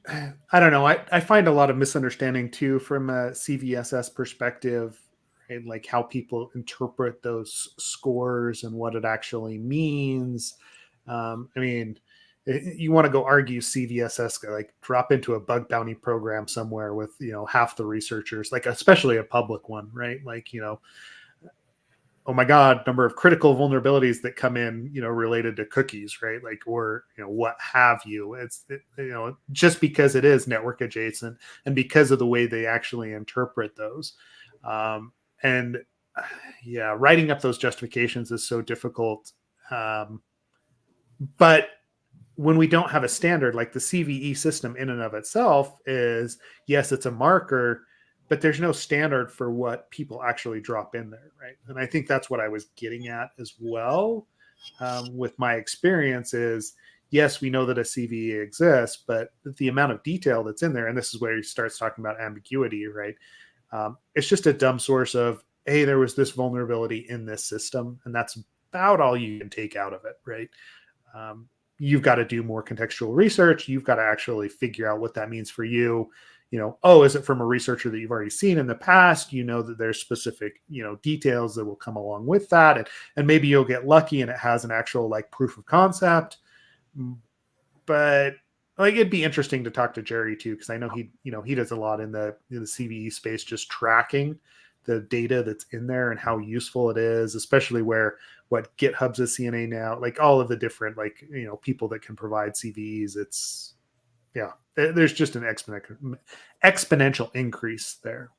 I don't know. I find a lot of misunderstanding too from a CVSS perspective, right? Like how people interpret those scores and what it actually means. I mean, you want to go argue CVSS, like drop into a bug bounty program somewhere with, half the researchers, like especially a public one, right? Like, oh my God, number of critical vulnerabilities that come in, related to cookies, right? Like, or, what have you. Just because it is network adjacent and because of the way they actually interpret those. And yeah, writing up those justifications is so difficult. But when we don't have a standard, like the CVE system in and of itself is, yes, it's a marker, but there's no standard for what people actually drop in there, right? And I think that's what I was getting at as well. With my experience is, yes, we know that a CVE exists, but the amount of detail that's in there, and this is where he starts talking about ambiguity, right? It's just a dumb source of, hey, there was this vulnerability in this system, and that's about all you can take out of it, right? You've got to do more contextual research. You've got to actually figure out what that means for you. Oh, is it from a researcher that you've already seen in the past? That there's specific, details that will come along with that. And maybe you'll get lucky and it has an actual like proof of concept. But like, it'd be interesting to talk to Jerry too, because I know he does a lot in the CVE space, just tracking the data that's in there and how useful it is, especially what GitHub's a CNA now, like all of the different, like, people that can provide CVEs. It's, yeah, there's just an exponential increase there.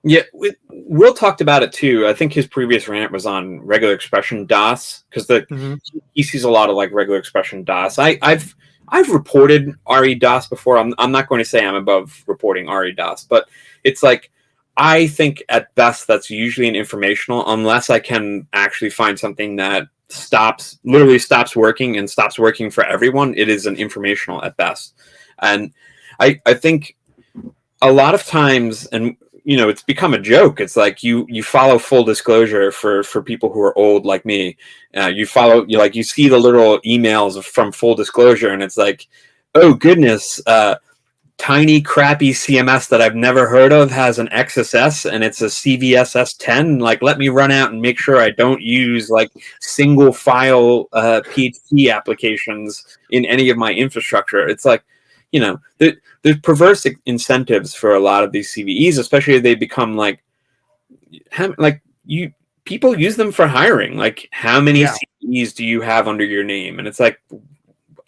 Yeah, Will talked about it too. I think his previous rant was on regular expression DOS, because he sees a lot of like regular expression DOS. I've reported RE DOS before. I'm not going to say I'm above reporting RE DOS, but it's like, I think at best that's usually an informational, unless I can actually find something that literally stops working and stops working for everyone, it is an informational at best. And I think a lot of times, and it's become a joke. It's like you follow full disclosure for people who are old like me. You see the little emails from full disclosure, and it's like, oh goodness, tiny crappy CMS that I've never heard of has an XSS and it's a CVSS 10. Like, let me run out and make sure I don't use like single file PHP applications in any of my infrastructure. It's like, there's perverse incentives for a lot of these CVEs, especially if they become people use them for hiring. Like, how many CVEs do you have under your name? And it's like,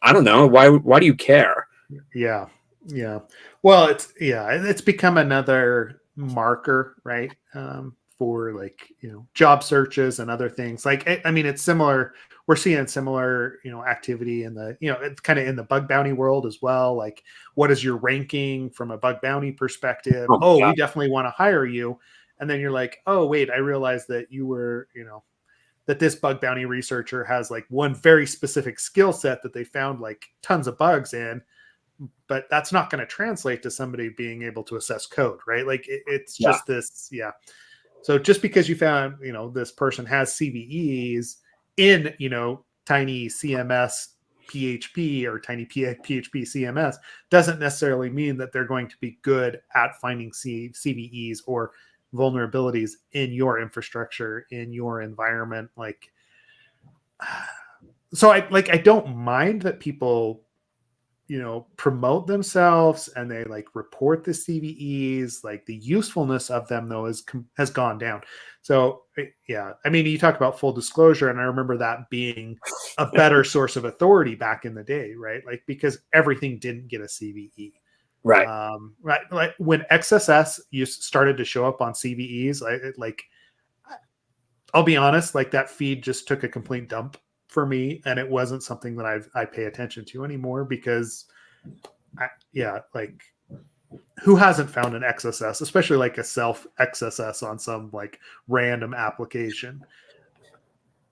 I don't know. Why do you care? Yeah. Yeah. Well, it's become another marker, right? For like, job searches and other things. Like, I mean, it's similar. We're seeing similar, activity in the, it's kind of in the bug bounty world as well. Like, what is your ranking from a bug bounty perspective? Oh, we definitely want to hire you. And then you're like, oh, wait, I realized that you were, that this bug bounty researcher has like one very specific skill set that they found like tons of bugs in, but that's not going to translate to somebody being able to assess code, right? Like it's just this, So just because you found, this person has CVEs in, tiny CMS PHP or tiny PHP CMS doesn't necessarily mean that they're going to be good at finding CVEs or vulnerabilities in your infrastructure, in your environment. Like, so I don't mind that people promote themselves and they like report the CVEs. Like, the usefulness of them though has gone down. So I mean, you talk about full disclosure, and I remember that being a better source of authority back in the day, right? Like, because everything didn't get a CVE. Right. Right. Like when XSS started to show up on CVEs, I'll be honest, like that feed just took a complete dump for me, and it wasn't something that I pay attention to anymore, because like, who hasn't found an XSS, especially like a self XSS on some like random application?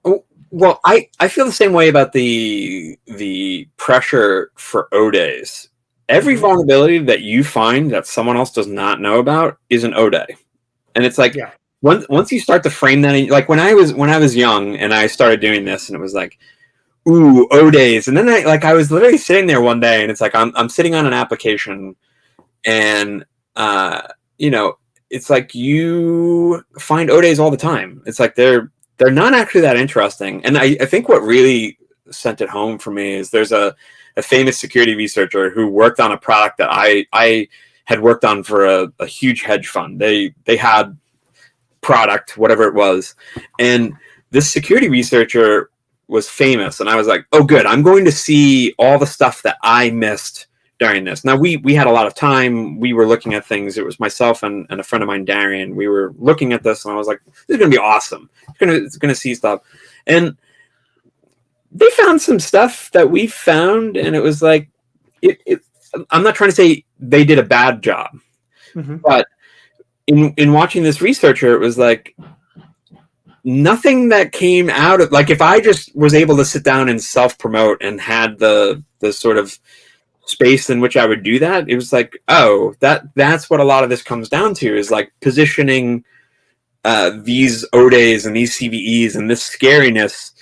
Oh, well, I feel the same way about the pressure for O days. Every vulnerability that you find that someone else does not know about is an O day, and it's like, once you start to frame that, like when I was young and I started doing this, and it was like, ooh, O days, and then I was literally sitting there one day, and it's like I'm sitting on an application, and it's like you find O days all the time. It's like they're not actually that interesting, and I think what really sent it home for me is there's a famous security researcher who worked on a product that I had worked on for a huge hedge fund. They had product, whatever it was, and this security researcher was famous, and I was like, oh good, I'm going to see all the stuff that I missed during this. Now we had a lot of time. We were looking at things. It was myself and a friend of mine, Darian. We were looking at this, and I was like, this is going to be awesome. It's going to see stuff. And they found some stuff that we found, and it was like, I'm not trying to say they did a bad job, but in watching this researcher, it was like nothing that came out of, like, if I just was able to sit down and self-promote and had the sort of space in which I would do that, it was like, oh, that's what a lot of this comes down to, is like positioning these ODAs and these CVEs and this scariness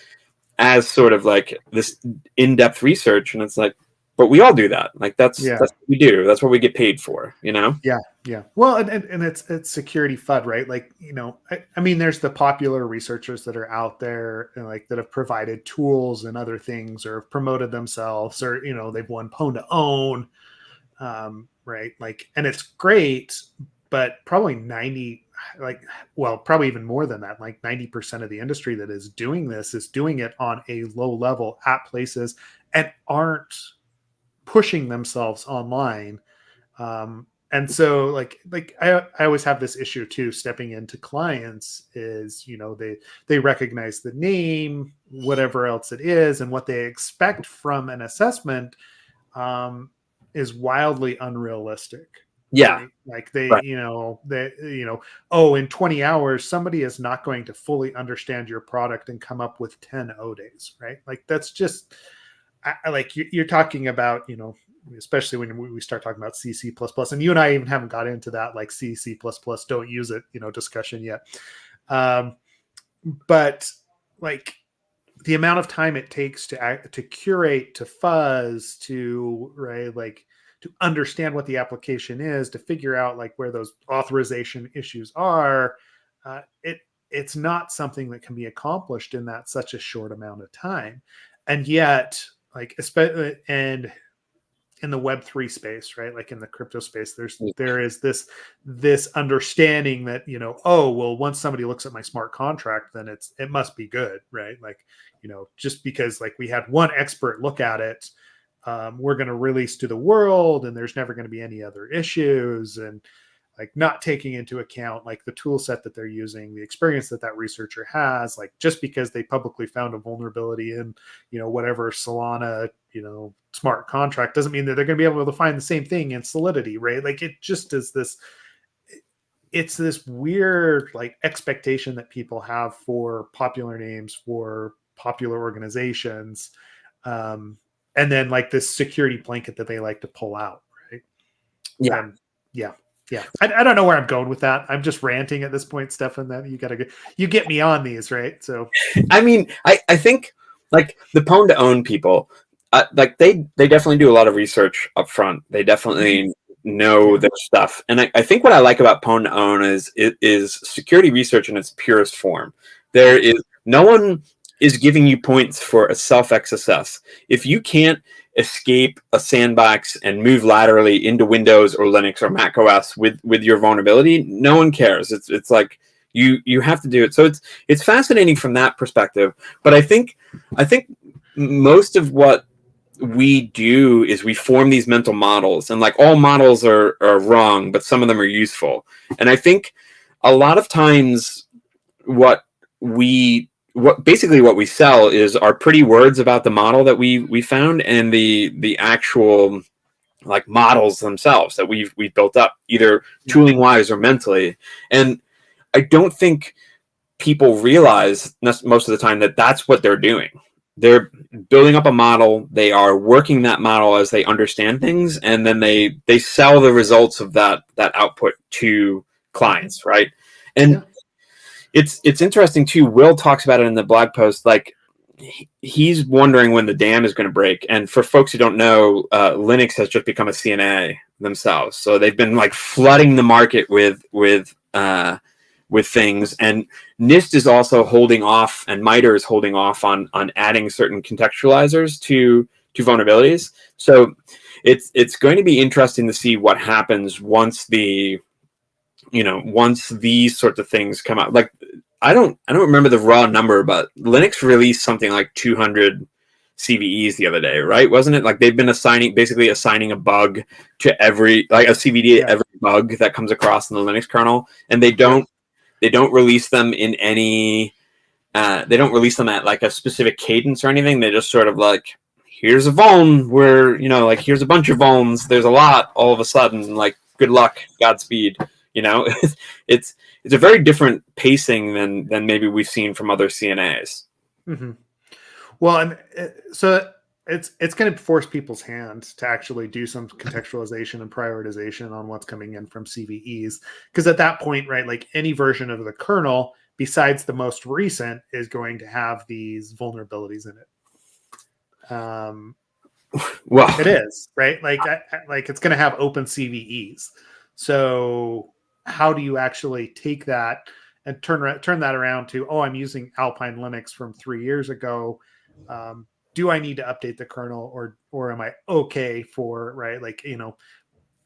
as sort of like this in-depth research. And it's like, but we all do that. Like that's what we do. That's what we get paid for, Yeah. Well, and it's security FUD, right? Like, I mean, there's the popular researchers that are out there and like that have provided tools and other things, or have promoted themselves, or, they've won Pwn to Own, right? Like, and it's great, but probably probably even more than that, like 90% of the industry that is doing this is doing it on a low level at places and aren't pushing themselves online. And so like I always have this issue too, stepping into clients, is, they recognize the name, whatever else it is, and what they expect from an assessment is wildly unrealistic. Yeah. Right. Like they, Right. oh, in 20 hours, somebody is not going to fully understand your product and come up with 10 O days. Right. Like that's just like you're talking about, especially when we start talking about C, C++, and you and I even haven't got into that like C, C++, don't use it, discussion yet. But like the amount of time it takes to curate, to fuzz, to right, like to understand what the application is, to figure out like where those authorization issues are, it's not something that can be accomplished in that such a short amount of time. And yet, like especially and in the Web3 space, right? Like in the crypto space, there is this understanding that, oh, well, once somebody looks at my smart contract, then it must be good, right? Like, just because like we had one expert look at it, we're going to release to the world, and there's never going to be any other issues, and like not taking into account like the tool set that they're using, the experience that researcher has, like just because they publicly found a vulnerability in, whatever Solana, smart contract doesn't mean that they're going to be able to find the same thing in Solidity, right? Like it just is it's this weird like expectation that people have for popular names, for popular organizations, and then like this security blanket that they like to pull out, right? Yeah. And yeah. I don't know where I'm going with that. I'm just ranting at this point, Stefan. That you get me on these, right? So, I mean, I think like the pwn to own people, like they definitely do a lot of research up front. They definitely know their stuff. And I think what I like about pwn to own is it is security research in its purest form. There is no one is giving you points for a self-XSS. If you can't escape a sandbox and move laterally into Windows or Linux or Mac OS with your vulnerability, no one cares. It's like you have to do it. So it's fascinating from that perspective. But I think most of what we do is we form these mental models, and like all models are wrong, but some of them are useful. And I think a lot of times what basically what we sell is our pretty words about the model that we found, and the actual like models themselves that we've built up, either tooling wise or mentally. And I don't think people realize most of the time that that's what they're doing. They're building up a model, they are working that model as they understand things, and then they sell the results of that output to clients, right? And it's interesting too. Will talks about it in the blog post. Like he's wondering when the dam is going to break. And for folks who don't know, Linux has just become a CNA themselves, so they've been like flooding the market with things. And NIST is also holding off, and MITRE is holding off on adding certain contextualizers to vulnerabilities. So it's going to be interesting to see what happens once once these sorts of things come out. Like I don't remember the raw number, but Linux released something like 200 CVEs the other day, right? Wasn't it? Like they've been basically assigning a bug to every, like a CVD, every bug that comes across in the Linux kernel, and they don't release them in any, they don't release them at like a specific cadence or anything. They just sort of like, here's a vuln where, like here's a bunch of vulns. There's a lot all of a sudden, like good luck, Godspeed. It's a very different pacing than maybe we've seen from other CNAs. Mm-hmm. Well, and so it's going to force people's hands to actually do some contextualization and prioritization on what's coming in from CVEs, because at that point, right, like any version of the kernel besides the most recent is going to have these vulnerabilities in it. Well, it is, right? Like like it's going to have open CVEs. So how do you actually take that and turn that around to, oh, I'm using Alpine Linux from 3 years ago. Do I need to update the kernel, or am I okay for, right? Like,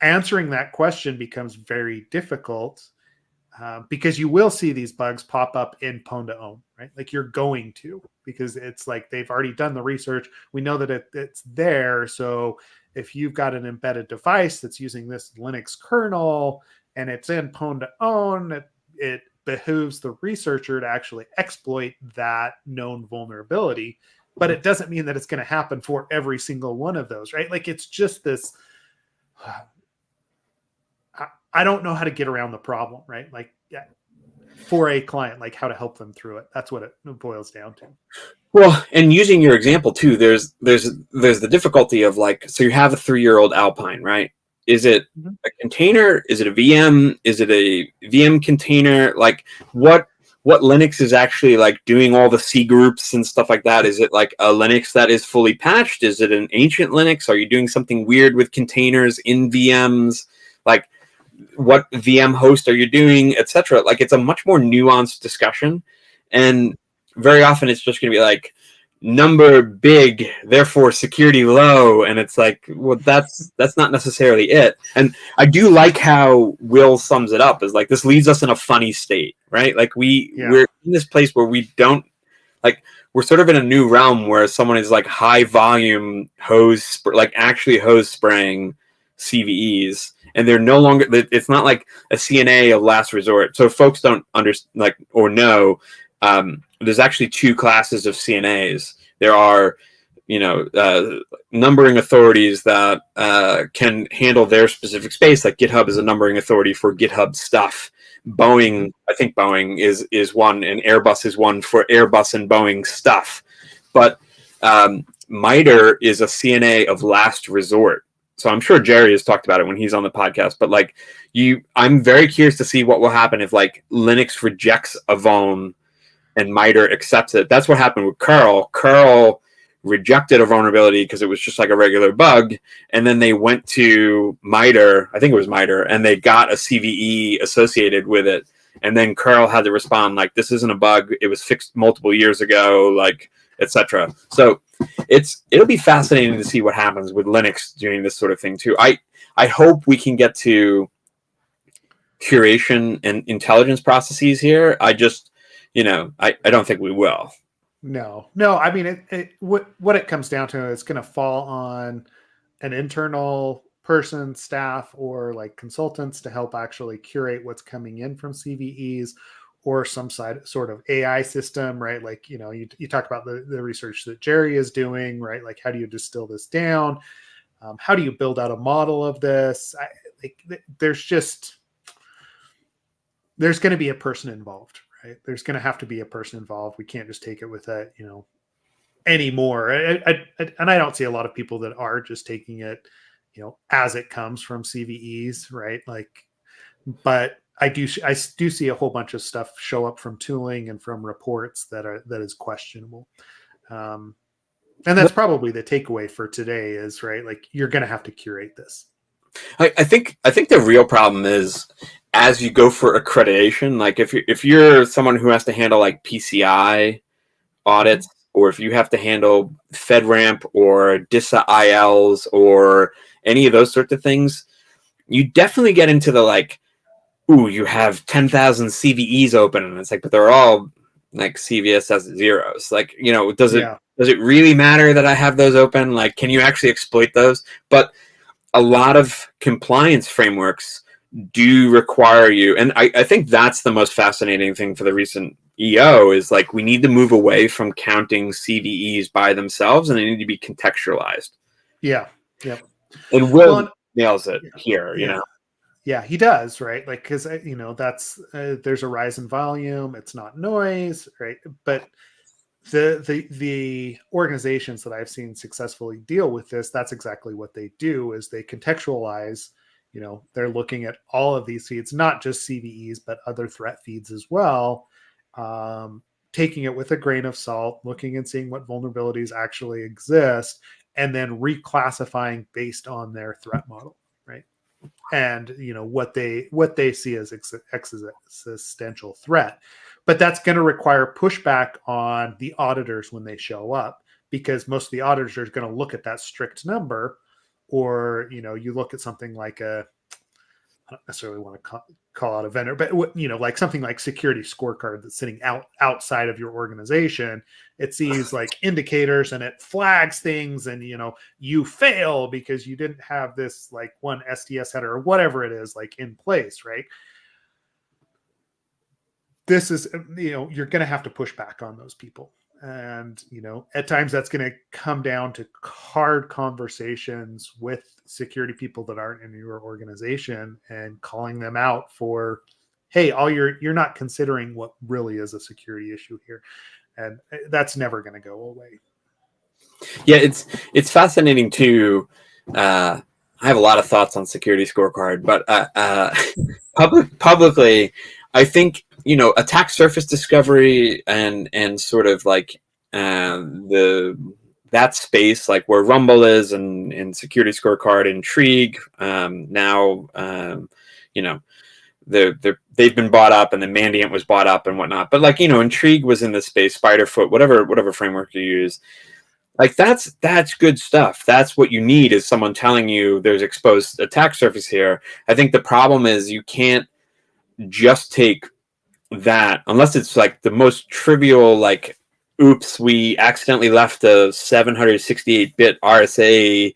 answering that question becomes very difficult, because you will see these bugs pop up in pwn to own, right? Like you're going to, because it's like they've already done the research. We know that it's there. So if you've got an embedded device that's using this Linux kernel and it's in pwn to own, it behooves the researcher to actually exploit that known vulnerability. But it doesn't mean that it's going to happen for every single one of those, right? Like it's just this, I don't know how to get around the problem, right? Like, yeah, for a client, like how to help them through it. That's what it boils down to. Well, and using your example too, there's the difficulty of like, so you have a 3-year-old Alpine, right? Is it Mhm. a container? Is it a VM? Is it a VM container? Like what Linux is actually like doing all the C groups and stuff like that? Is it like a Linux that is fully patched? Is it an ancient Linux? Are you doing something weird with containers in VMs? Like what VM host are you doing, etc. Like it's a much more nuanced discussion, and very often it's just going to be like number big, therefore security low, and it's like, well, that's not necessarily it. And I do like how Will sums it up, is like this leaves us in a funny state, right? Like Yeah. we're in this place where we don't like we're sort of in a new realm where someone is like high volume like actually hose spraying CVEs, and they're no longer. It's not like a CNA of last resort. So if folks don't understand, like, or know, there's actually 2 classes of CNAs. There are, numbering authorities that can handle their specific space. Like GitHub is a numbering authority for GitHub stuff. Boeing, I think Boeing is one, and Airbus is one for Airbus and Boeing stuff. But MITRE is a CNA of last resort. So I'm sure Jerry has talked about it when he's on the podcast. But like I'm very curious to see what will happen if like Linux rejects a vuln and MITRE accepts it. That's what happened with curl. Curl rejected a vulnerability because it was just like a regular bug, and then they went to MITRE, I think it was MITRE, and they got a CVE associated with it, and then curl had to respond like, this isn't a bug, it was fixed multiple years ago, like, etc. So it'll be fascinating to see what happens with Linux doing this sort of thing too. I hope we can get to curation and intelligence processes here. I just, I don't think we will. No. I mean, what it comes down to is going to fall on an internal person, staff, or like consultants to help actually curate what's coming in from CVEs, or some sort of AI system, right? Like, you talk about the research that Jerry is doing, right? Like, how do you distill this down? How do you build out a model of this? There's going to be a person involved, right? There's going to have to be a person involved. We can't just take it with it, anymore. And I don't see a lot of people that are just taking it, as it comes from CVEs, right? Like, but I do see a whole bunch of stuff show up from tooling and from reports that is questionable. And that's probably the takeaway for today is, right, like you're going to have to curate this. I think the real problem is as you go for accreditation, like if you're someone who has to handle like PCI audits, or if you have to handle FedRAMP or DISA ILs or any of those sorts of things, you definitely get into the like, ooh, you have 10,000 CVEs open, and it's like, but they're all like CVSS zeros. Like, does it really matter that I have those open? Like, can you actually exploit those? But a lot of compliance frameworks do require you, and I think that's the most fascinating thing for the recent EO is like we need to move away from counting CVEs by themselves, and they need to be contextualized. Yeah. Yep. And Will nails it here, Yeah, he does, right? Like, because that's there's a rise in volume. It's not noise, right? But the organizations that I've seen successfully deal with this, that's exactly what they do is they contextualize. They're looking at all of these feeds, not just CVEs, but other threat feeds as well. Taking it with a grain of salt, looking and seeing what vulnerabilities actually exist, and then reclassifying based on their threat model, right? And what they see as existential threat. But that's going to require pushback on the auditors when they show up, because most of the auditors are going to look at that strict number. Or you look at something like I don't necessarily want to call out a vendor, but like something like security scorecard that's sitting outside of your organization. It sees like indicators and it flags things, and you fail because you didn't have this like one STS header or whatever it is like in place, right? This is you're going to have to push back on those people. And, at times that's going to come down to hard conversations with security people that aren't in your organization and calling them out for, hey, you're not considering what really is a security issue here. And that's never going to go away. Yeah, it's fascinating too. I have a lot of thoughts on security scorecard, but publicly, I think attack surface discovery and sort of like the that space, like where Rumble is and security scorecard, Intrigue. Now, they've been bought up, and then Mandiant was bought up and whatnot. But like Intrigue was in this space, Spiderfoot, whatever framework you use. Like that's good stuff. That's what you need, is someone telling you there's exposed attack surface here. I think the problem is you can't just take that unless it's like the most trivial, like, oops, we accidentally left a 768-bit RSA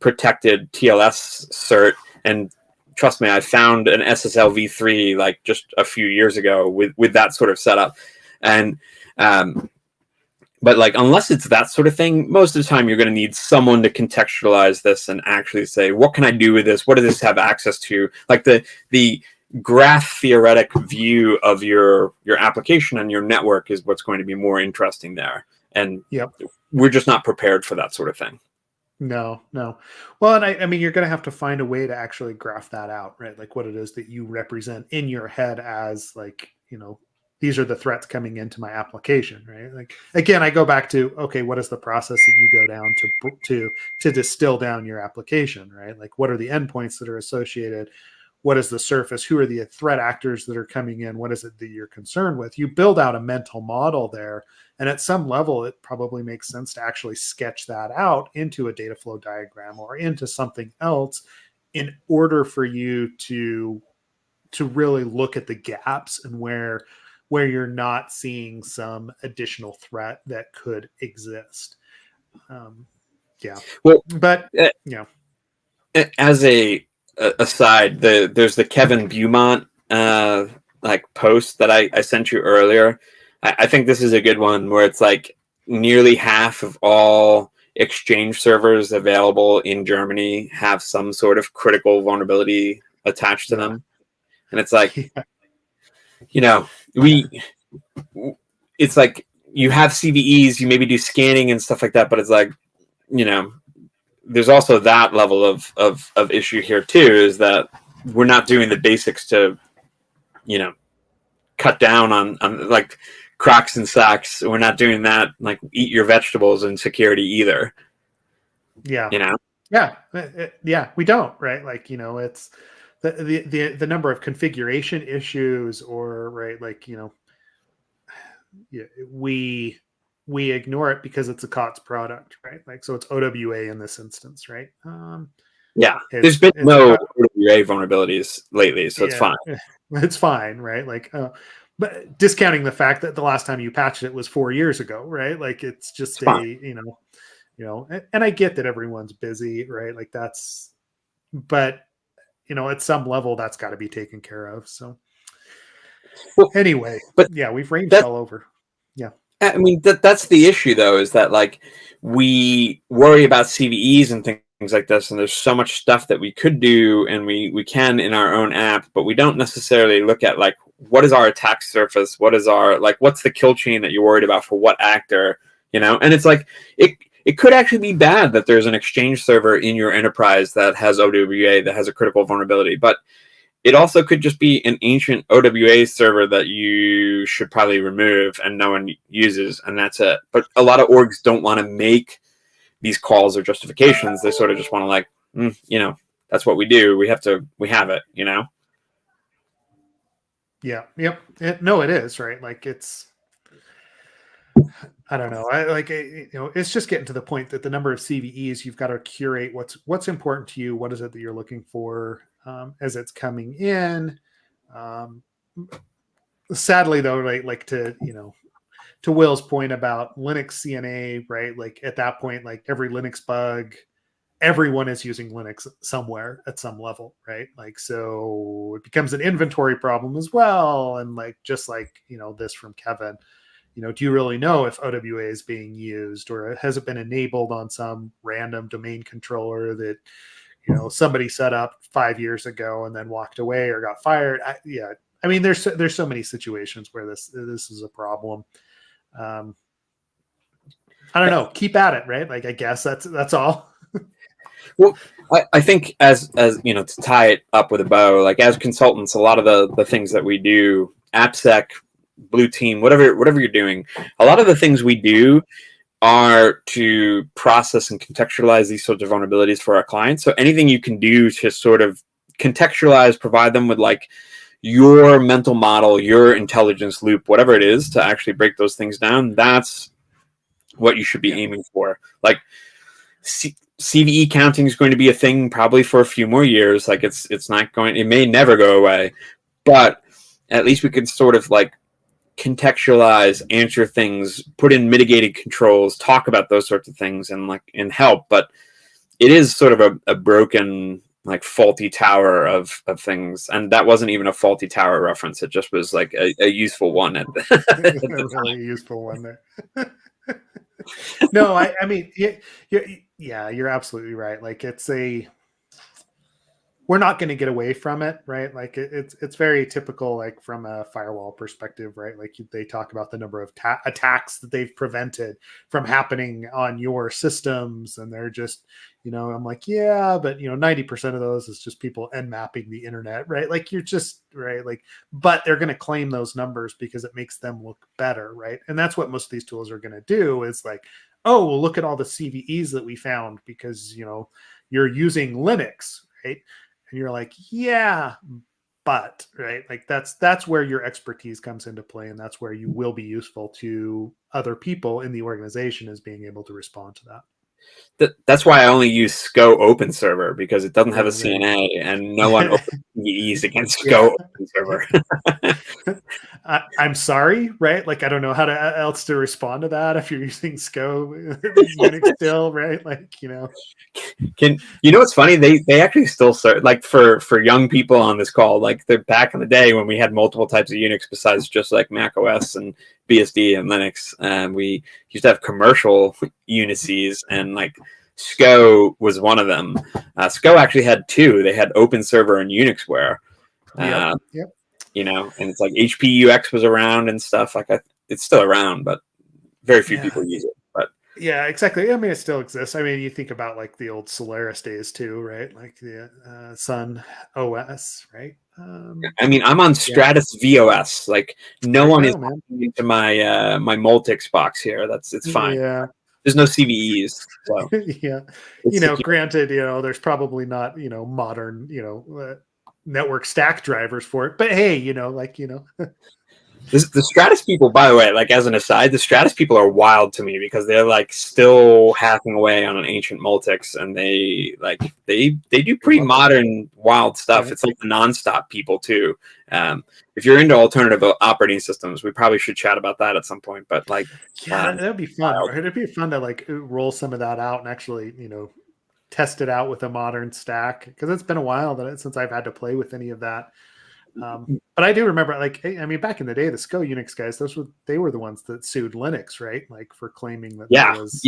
protected TLS cert, and trust me, I found an SSL v3 like just a few years ago with that sort of setup. And but like, unless it's that sort of thing, most of the time you're going to need someone to contextualize this and actually say, what can I do with this? What does this have access to? Like the graph theoretic view of your application and your network is what's going to be more interesting there. And we're just not prepared for that sort of thing. No. Well, and I mean, you're going to have to find a way to actually graph that out, right? Like what it is that you represent in your head as like, these are the threats coming into my application, right? Like, again, I go back to, okay, what is the process that you go down to distill down your application, right? Like, what are the endpoints that are associated? What is the surface? Who are the threat actors that are coming in? What is it that you're concerned with? You build out a mental model there. And at some level, it probably makes sense to actually sketch that out into a data flow diagram or into something else in order for you to really look at the gaps and where you're not seeing some additional threat that could exist. Well, but as a aside, there's the Kevin Beaumont like post that I sent you earlier. I think this is a good one, where it's like nearly half of all Exchange servers available in Germany have some sort of critical vulnerability attached to them. And it's like, it's like you have CVEs, you maybe do scanning and stuff like that, but it's like, there's also that level of issue here too, is that we're not doing the basics to, cut down on like cracks and sacks. We're not doing that, like eat your vegetables in security either. Yeah, we don't, right? Like, it's the number of configuration issues, or right, like, we ignore it because it's a COTS product, right? Like, so it's OWA in this instance, right? There's been no OWA vulnerabilities lately, so it's fine. It's fine, right? Like, but discounting the fact that the last time you patched it was 4 years ago, right? Like, it's just and I get that everyone's busy, right? Like, that's, but at some level that's got to be taken care of. So anyway, but we've ranged all over. Yeah. I mean, that's the issue though, is that like we worry about CVEs and things like this, and there's so much stuff that we could do and we can in our own app, but we don't necessarily look at like, what is our attack surface? What is our, like, what's the kill chain that you're worried about for what actor, And it's like, it could actually be bad that there's an Exchange server in your enterprise that has OWA, that has a critical vulnerability, but it also could just be an ancient OWA server that you should probably remove and no one uses, and that's it. But a lot of orgs don't want to make these calls or justifications. They sort of just want to like, that's what we do. We have it, Yeah. Yep. It is, right? Like, it's, I don't know. It's just getting to the point that the number of CVEs, you've got to curate what's important to you. What is it that you're looking for as it's coming in? Sadly, though, right? Like, to Will's point about Linux CNA, right? Like, at that point, like, every Linux bug, everyone is using Linux somewhere at some level, right? Like, so it becomes an inventory problem as well. And like, just like, this from Kevin, do you really know if OWA is being used, or has it been enabled on some random domain controller that somebody set up 5 years ago and then walked away or got fired? I mean, there's so many situations where this is a problem. I don't know. Keep at it, right? Like, I guess that's all. Well, I think as to tie it up with a bow, like as consultants, a lot of the things that we do, AppSec, Blue Team, whatever you're doing, a lot of the things we do are to process and contextualize these sorts of vulnerabilities for our clients. So anything you can do to sort of contextualize, provide them with like your mental model, your intelligence loop, whatever it is, to actually break those things down, that's what you should be aiming for. Like CVE counting is going to be a thing probably for a few more years. Like it's not going, it may never go away, but at least we can sort of like contextualize, answer things, put in mitigated controls, talk about those sorts of things and help. But it is sort of a broken, like faulty tower of things. And that wasn't even a faulty tower reference. It just was like a useful one at a really useful one there. No, I mean, you're absolutely right. Like we're not going to get away from it, right? Like it's very typical, like from a firewall perspective, right? Like they talk about the number of attacks that they've prevented from happening on your systems, and they're just, I'm like, yeah, but 90% of those is just people nmapping the internet, right? Like you're just right, like, but they're going to claim those numbers because it makes them look better, right? And that's what most of these tools are going to do. Is like, oh, well, look at all the CVEs that we found because you're using Linux, right? And you're like, yeah, but right, like that's where your expertise comes into play, and that's where you will be useful to other people in the organization, is being able to respond to that. That's why I only use SCO Open Server, because it doesn't have a Right. CNA, and no one opens CVEs against SCO Open Server. I'm sorry, right? Like I don't know how else to respond to that if you're using SCO Unix still, right? Like What's funny? They actually still start, like for young people on this call, like they're back in the day when we had multiple types of Unix besides just like Mac OS and BSD and Linux, and we used to have commercial Unices, and like SCO was one of them. SCO actually had two. They had Open Server and Unixware. Yep. And it's like HPUX was around and stuff. Like it's still around, but very few people use it. But yeah, exactly. I mean, it still exists. I mean, you think about like the old Solaris days too, right? Like the Sun OS, right? I mean, I'm on Stratus VOS. Like no one is into my my Multics box here. It's fine. Yeah. There's no CVEs. So yeah. Granted, there's probably not, modern, network stack drivers for it, but hey, the Stratus people, by the way, like as an aside, the Stratus people are wild to me because they're like still hacking away on an ancient Multics, and they do pretty modern wild stuff. Right. It's like the nonstop people too. If you're into alternative operating systems, we probably should chat about that at some point. But like, that'd be fun. Right? It'd be fun to like roll some of that out and actually, test it out with a modern stack, because it's been a while since I've had to play with any of that. But I do remember, like, I mean, back in the day, the SCO Unix guys, they were the ones that sued Linux, right? Like for claiming that there was,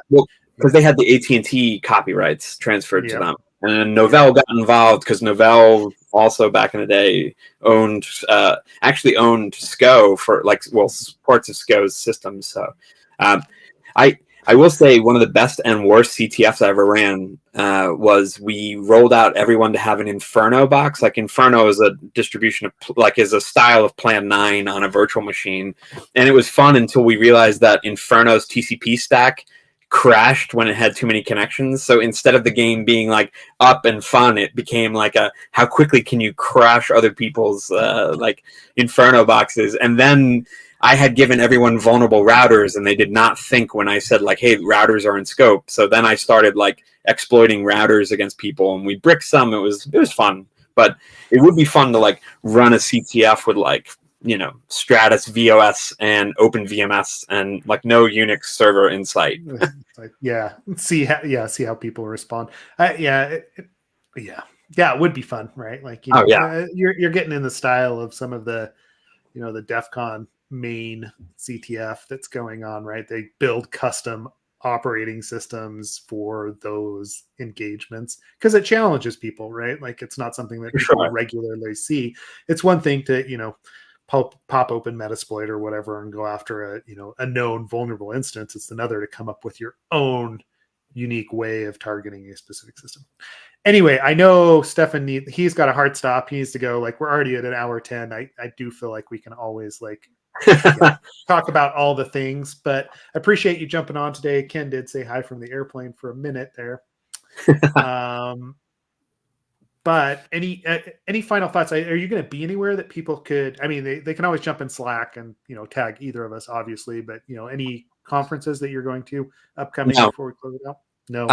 well, because they had the AT&T copyrights transferred to them, and then Novell got involved because Novell also back in the day actually owned SCO for parts of SCO's systems. So, I will say one of the best and worst CTFs I ever ran was we rolled out everyone to have an Inferno box. Like Inferno is a distribution of is a style of Plan 9 on a virtual machine, and it was fun until we realized that Inferno's TCP stack crashed when it had too many connections. So instead of the game being like up and fun, it became like how quickly can you crash other people's like Inferno boxes. And then I had given everyone vulnerable routers, and they did not think when I said like, hey, routers are in scope. So then I started like exploiting routers against people, and we bricked some. It was fun, but it would be fun to like run a CTF with like, Stratus VOS and Open VMS and like no Unix server in sight. See how people respond. It would be fun, right? Like, you're getting in the style of some of the, the DEF CON main CTF that's going on, right? They build custom operating systems for those engagements because it challenges people, right? Like it's not something that For people sure. regularly see. It's one thing to, pop open Metasploit or whatever and go after a known vulnerable instance. It's another to come up with your own unique way of targeting a specific system. Anyway, I know Stefan he's got a hard stop. He needs to go. Like we're already at an hour 10. I do feel like we can always talk about all the things, but I appreciate you jumping on today. Ken did say hi from the airplane for a minute there. But any final thoughts? Are you going to be anywhere that people could? I mean, they can always jump in Slack and tag either of us, obviously. But any conferences that you're going to upcoming No, before we close it out? No.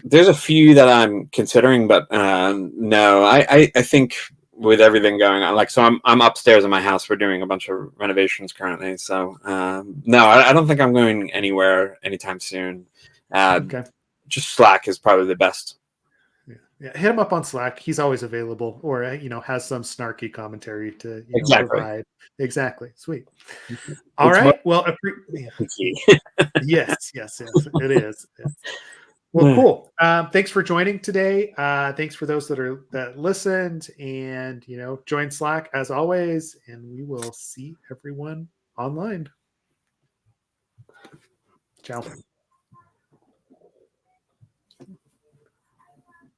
there's a few that I'm considering, but no, I think with everything going on, like, so I'm upstairs in my house. We're doing a bunch of renovations currently, so no, I don't think I'm going anywhere anytime soon. Okay. Just Slack is probably the best. Yeah, hit him up on Slack. He's always available, or has some snarky commentary to Exactly. provide. Exactly. Sweet. All It's right. Well, key. yes, it is. Well, cool. Thanks for joining today. Thanks for those that listened, and join Slack as always. And we will see everyone online. Ciao.